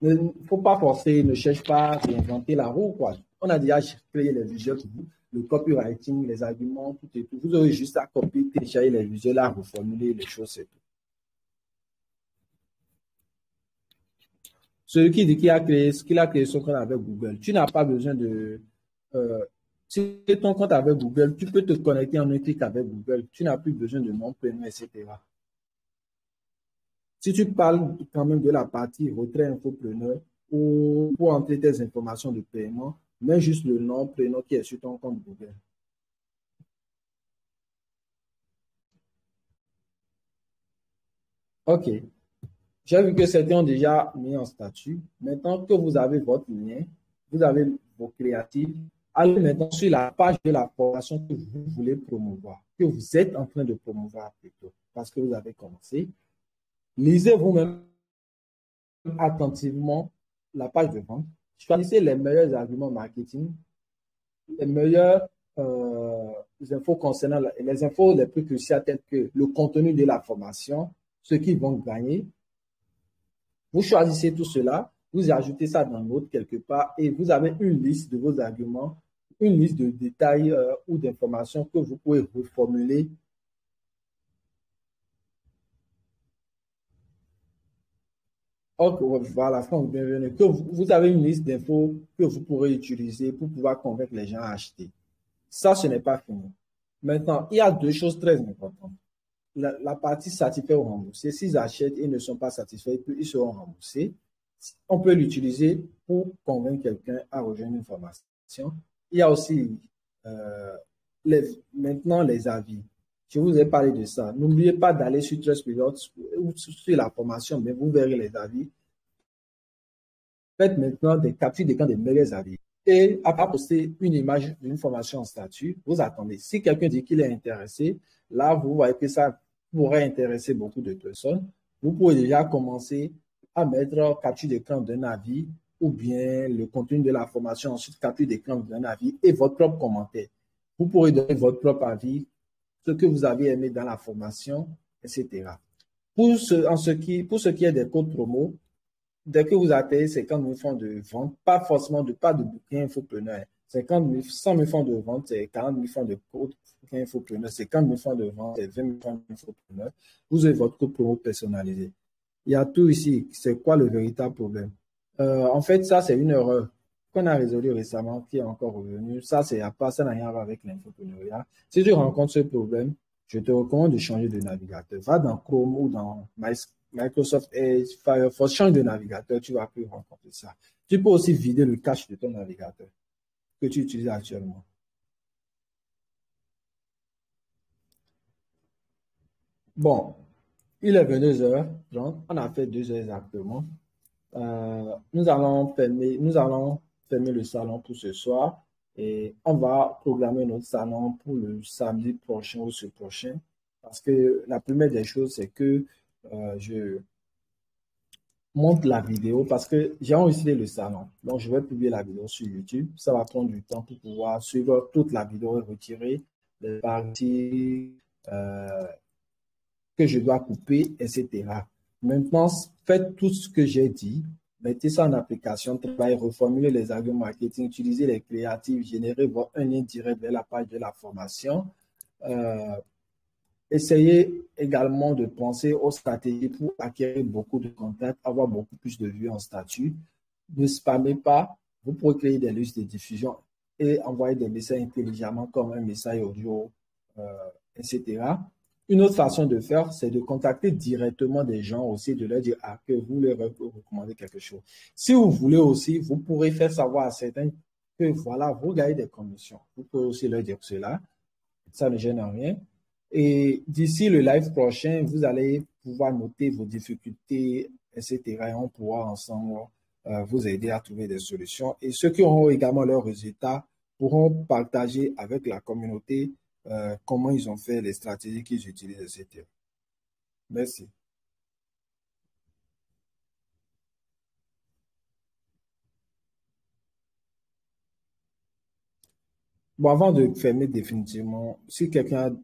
Il ne faut pas forcer, ne cherche pas à réinventer la roue, quoi. On a déjà créé les visuels pour vous, le copywriting, les arguments, tout et tout. Vous aurez juste à copier, télécharger les visuels, à reformuler les choses, c'est tout. Celui qui dit qu'il a créé son compte avec Google, tu n'as pas besoin de. Euh, si ton compte avec Google, tu peux te connecter en un clic avec Google. Tu n'as plus besoin de nom, prénom, etc. Si tu parles quand même de la partie retrait infopreneur ou pour entrer tes informations de paiement, mets juste le nom, prénom qui est sur ton compte Google. OK. J'ai vu que certains ont déjà mis en statut. Maintenant que vous avez votre lien, vous avez vos créatifs, allez maintenant sur la page de la formation que vous voulez promouvoir, que vous êtes en train de promouvoir plutôt, parce que vous avez commencé. Lisez vous-même attentivement la page de vente. Choisissez les meilleurs arguments marketing, les meilleures infos concernant les infos les plus cruciales telles que le contenu de la formation, ce qu'ils vont gagner. Vous choisissez tout cela, vous ajoutez ça dans l'autre quelque part et vous avez une liste de vos arguments, une liste de détails ou d'informations que vous pouvez reformuler. Ok, voilà, Franck, bienvenue. Que vous avez une liste d'infos que vous pourrez utiliser pour pouvoir convaincre les gens à acheter. Ça, ce n'est pas fini. Maintenant, il y a deux choses très importantes. La partie satisfait ou remboursé. S'ils achètent et ne sont pas satisfaits, ils seront remboursés. On peut l'utiliser pour convaincre quelqu'un à rejoindre une formation. Il y a aussi maintenant les avis. Je vous ai parlé de ça. N'oubliez pas d'aller sur Trustpilot ou sur la formation, mais vous verrez les avis. Faites maintenant des captures d'écran des meilleurs avis. Et après poster une image d'une formation en statut, vous attendez. Si quelqu'un dit qu'il est intéressé, là, vous voyez que ça pourrait intéresser beaucoup de personnes. Vous pouvez déjà commencer à mettre capture d'écran d'un avis ou bien le contenu de la formation, ensuite capture d'écran d'un avis et votre propre commentaire. Vous pourrez donner votre propre avis, ce que vous avez aimé dans la formation, etc. Pour ce qui est des codes promo, dès que vous atteignez 50 000 francs de vente, pas forcément pas de bouquin infopreneur. 50 000, 100 000 francs de vente, c'est 40 000 francs de code bouquin infopreneur. 50 000 francs de vente, c'est 20 000 francs d'infopreneur. Vous avez votre code promo personnalisé. Il y a tout ici. C'est quoi le véritable problème? En fait, ça, c'est une erreur qu'on a résolue récemment, qui est encore revenue. Ça, ça n'a rien à voir avec l'infopreneuriat. Si tu rencontres ce problème, je te recommande de changer de navigateur. Va dans Chrome ou dans Microsoft Edge, Firefox, change de navigateur, tu vas plus rencontrer ça. Tu peux aussi vider le cache de ton navigateur que tu utilises actuellement. Bon, il est 22h30, on a fait 2 heures exactement. Nous allons fermer le salon pour ce soir et on va programmer notre salon pour le samedi prochain ou ce prochain. Parce que la première des choses, c'est que je monte la vidéo parce que j'ai enregistré le salon. Donc, je vais publier la vidéo sur YouTube. Ça va prendre du temps pour pouvoir suivre toute la vidéo et retirer les parties que je dois couper, etc. Maintenant, faites tout ce que j'ai dit. Mettez ça en application, travaillez, reformulez les arguments marketing, utilisez les créatifs, générez un lien direct vers la page de la formation. Essayez également de penser aux stratégies pour acquérir beaucoup de contacts, avoir beaucoup plus de vues en statut. Ne spammez pas. Vous pouvez créer des listes de diffusion et envoyer des messages intelligemment comme un message audio, etc. Une autre façon de faire, c'est de contacter directement des gens aussi, de leur dire que vous leur recommandez quelque chose. Si vous voulez aussi, vous pourrez faire savoir à certains que voilà, vous gagnez des commissions. Vous pouvez aussi leur dire cela. Ça ne gêne rien. Et d'ici le live prochain, vous allez pouvoir noter vos difficultés, etc. Et on pourra ensemble vous aider à trouver des solutions. Et ceux qui auront également leurs résultats pourront partager avec la communauté comment ils ont fait, les stratégies qu'ils utilisent, etc. Merci. Bon, avant de fermer définitivement, si quelqu'un a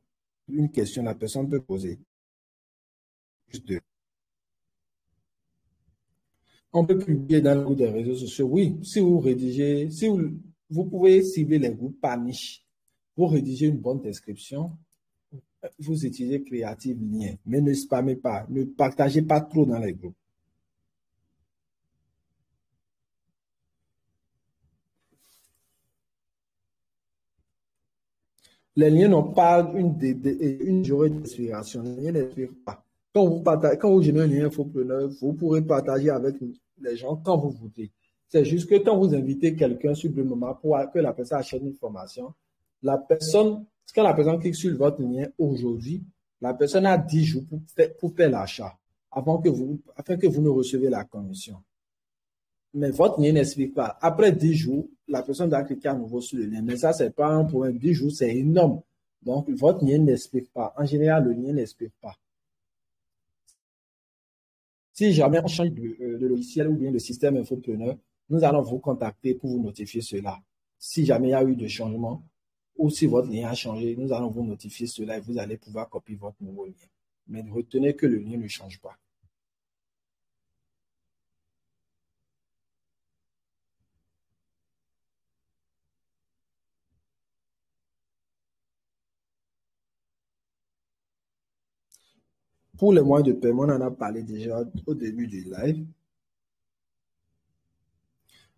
une question, la personne peut poser. Juste deux. On peut publier dans le groupe des réseaux sociaux. Oui, si vous rédigez, vous pouvez cibler les groupes par niche. Vous rédigez une bonne description, vous utilisez Creative Lien, mais ne spammez pas, ne partagez pas trop dans les groupes. Les liens n'ont pas une durée d'expiration. Les liens n'expirent pas. Quand vous générez un lien infopreneur, vous pourrez partager avec les gens quand vous voulez. C'est juste que quand vous invitez quelqu'un sur le moment pour que la personne achète une formation, quand la personne clique sur votre lien aujourd'hui, la personne a 10 jours pour faire l'achat afin que vous ne recevez la commission. Mais votre lien n'explique pas. Après 10 jours, la personne doit cliquer à nouveau sur le lien. Mais ça, ce n'est pas un problème. 10 jours, c'est énorme. Donc, votre lien n'explique pas. En général, le lien n'explique pas. Si jamais on change de logiciel ou bien de système infopreneur, nous allons vous contacter pour vous notifier cela. Si jamais il y a eu de changement ou si votre lien a changé, nous allons vous notifier cela et vous allez pouvoir copier votre nouveau lien. Mais retenez que le lien ne change pas. Pour les moyens de paiement, on en a parlé déjà au début du live.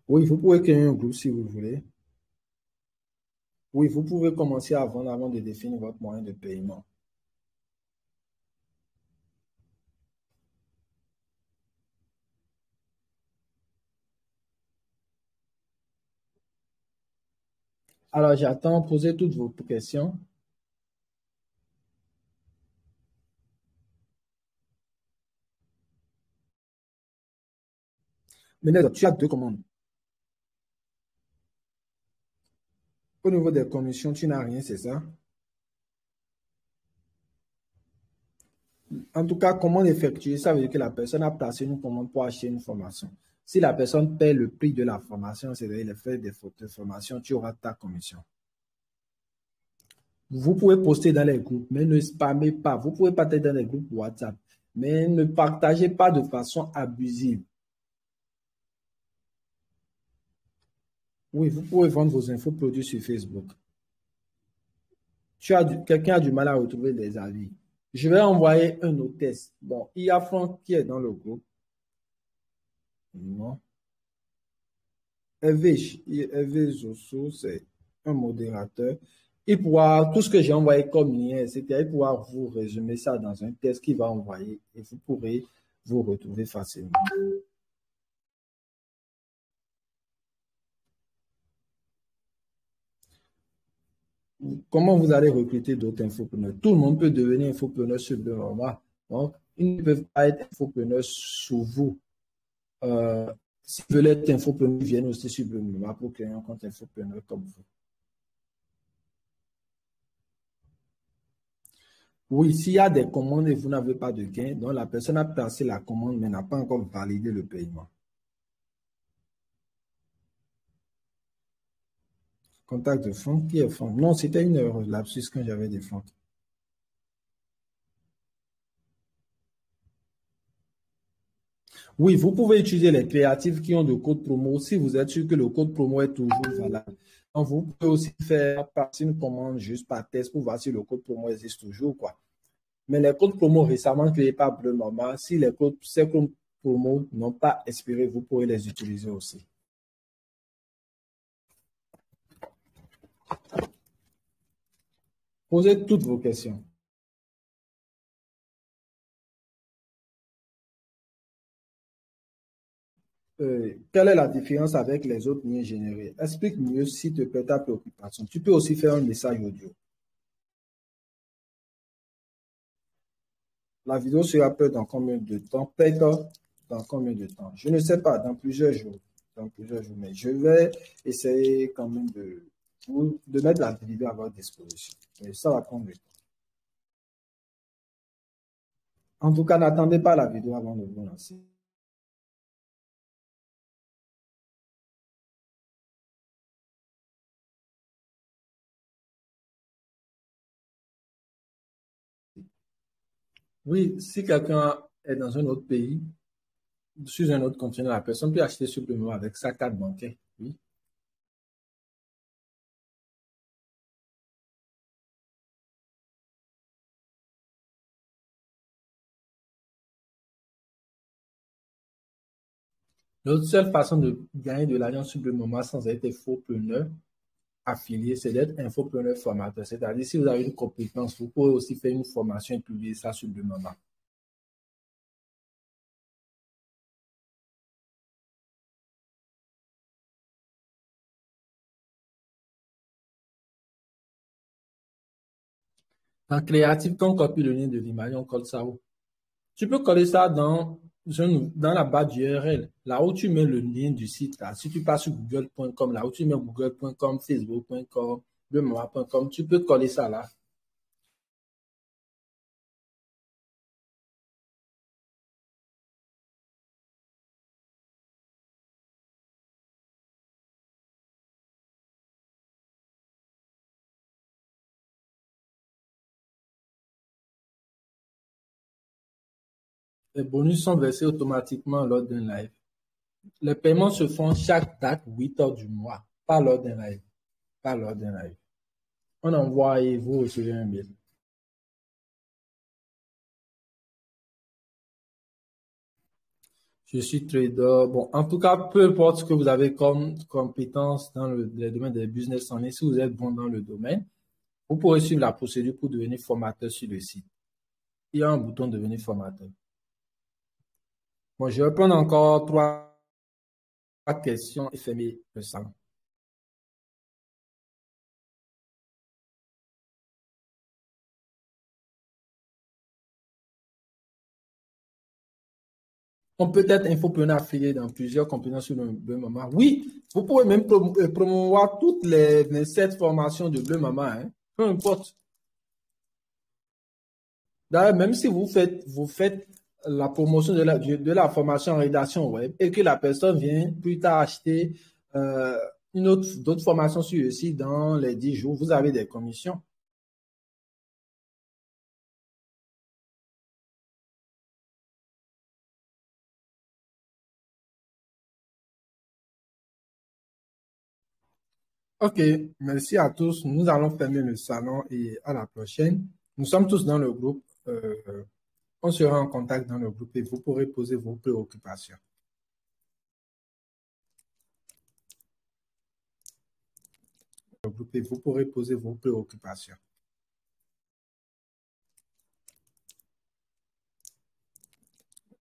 Oui, vous pouvez créer un groupe si vous voulez. Oui, vous pouvez commencer à vendre avant de définir votre moyen de paiement. Alors, j'attends, posez toutes vos questions. Mais tu as deux commandes. Au niveau des commissions, tu n'as rien, c'est ça? En tout cas, commande effectuée, ça veut dire que la personne a placé une commande pour acheter une formation. Si la personne paie le prix de la formation, c'est-à-dire les frais de formation, tu auras ta commission. Vous pouvez poster dans les groupes, mais ne spammez pas. Vous pouvez partager dans les groupes WhatsApp, mais ne partagez pas de façon abusive. Oui, vous pouvez vendre vos infos produits sur Facebook. Quelqu'un a du mal à retrouver les avis. Je vais envoyer un autre test. Bon, il y a Franck qui est dans le groupe. Non. Hervé Zosso, c'est un modérateur. Il pourra, tout ce que j'ai envoyé comme lien, c'était il pourra vous résumer ça dans un test qu'il va envoyer et vous pourrez vous retrouver facilement. Comment vous allez recruter d'autres infopreneurs? Tout le monde peut devenir infopreneur sur le moment. Donc, ils ne peuvent pas être infopreneurs sous vous. S'ils veulent être infopreneurs, ils viennent aussi sur le moment pour créer un compte infopreneur comme vous. Oui, s'il y a des commandes et vous n'avez pas de gain, donc la personne a placé la commande mais n'a pas encore validé le paiement. Contact de Franck, qui est Franck? Non, c'était une erreur, lapsus quand j'avais des Franck. Oui, vous pouvez utiliser les créatifs qui ont de code promo si vous êtes sûr que le code promo est toujours valable. Donc, vous pouvez aussi faire passer une commande juste par test pour voir si le code promo existe toujours, quoi. Mais les codes promo récemment créés par Bleu Mama, si ces codes promo n'ont pas expiré, vous pourrez les utiliser aussi. Posez toutes vos questions. Quelle est la différence avec les autres liens générés? Explique mieux s'il te plaît ta préoccupation. Tu peux aussi faire un message audio. La vidéo sera prête dans combien de temps? Prête dans combien de temps? Je ne sais pas, dans plusieurs jours. Dans plusieurs jours, mais je vais essayer quand même de mettre la vidéo à votre disposition. Mais ça va prendre du temps. En tout cas, n'attendez pas la vidéo avant de vous lancer. Oui, si quelqu'un est dans un autre pays, sur un autre continent, la personne peut acheter simplement avec sa carte bancaire. Oui. L'autre seule façon de gagner de l'argent sur le moment sans être infopreneur affilié, c'est d'être infopreneur formateur. C'est-à-dire, si vous avez une compétence, vous pouvez aussi faire une formation et publier ça sur le moment. En créatif, quand on copie le lien de l'image, on colle ça où? Tu peux coller ça dans la barre d'URL, là où tu mets le lien du site. Là. Si tu passes sur google.com, là où tu mets google.com, facebook.com, lemama.com, tu peux coller ça là. Les bonus sont versés automatiquement lors d'un live. Les paiements se font chaque date, 8 heures du mois, pas lors d'un live. Pas lors d'un live. On envoie et vous recevez un mail. Je suis trader. Bon, en tout cas, peu importe ce que vous avez comme compétence dans le domaine des business en ligne, si vous êtes bon dans le domaine, vous pourrez suivre la procédure pour devenir formateur sur le site. Il y a un bouton devenir formateur. Bon, je vais prendre encore trois questions et fermer le salon. On peut être infopreneur affilié dans plusieurs compétences sur le Bleu Maman. Oui, vous pouvez même promouvoir toutes les 27 formations de Bleu Maman, hein, peu importe. D'ailleurs, même si vous faites la promotion de la formation en rédaction web et que la personne vient plus tard acheter d'autres formations sur le site dans les 10 jours, vous avez des commissions. Ok, merci à tous. Nous allons fermer le salon et à la prochaine. Nous sommes tous dans le groupe. On sera en contact dans le groupe et vous pourrez poser vos préoccupations. Le groupe et vous pourrez poser vos préoccupations.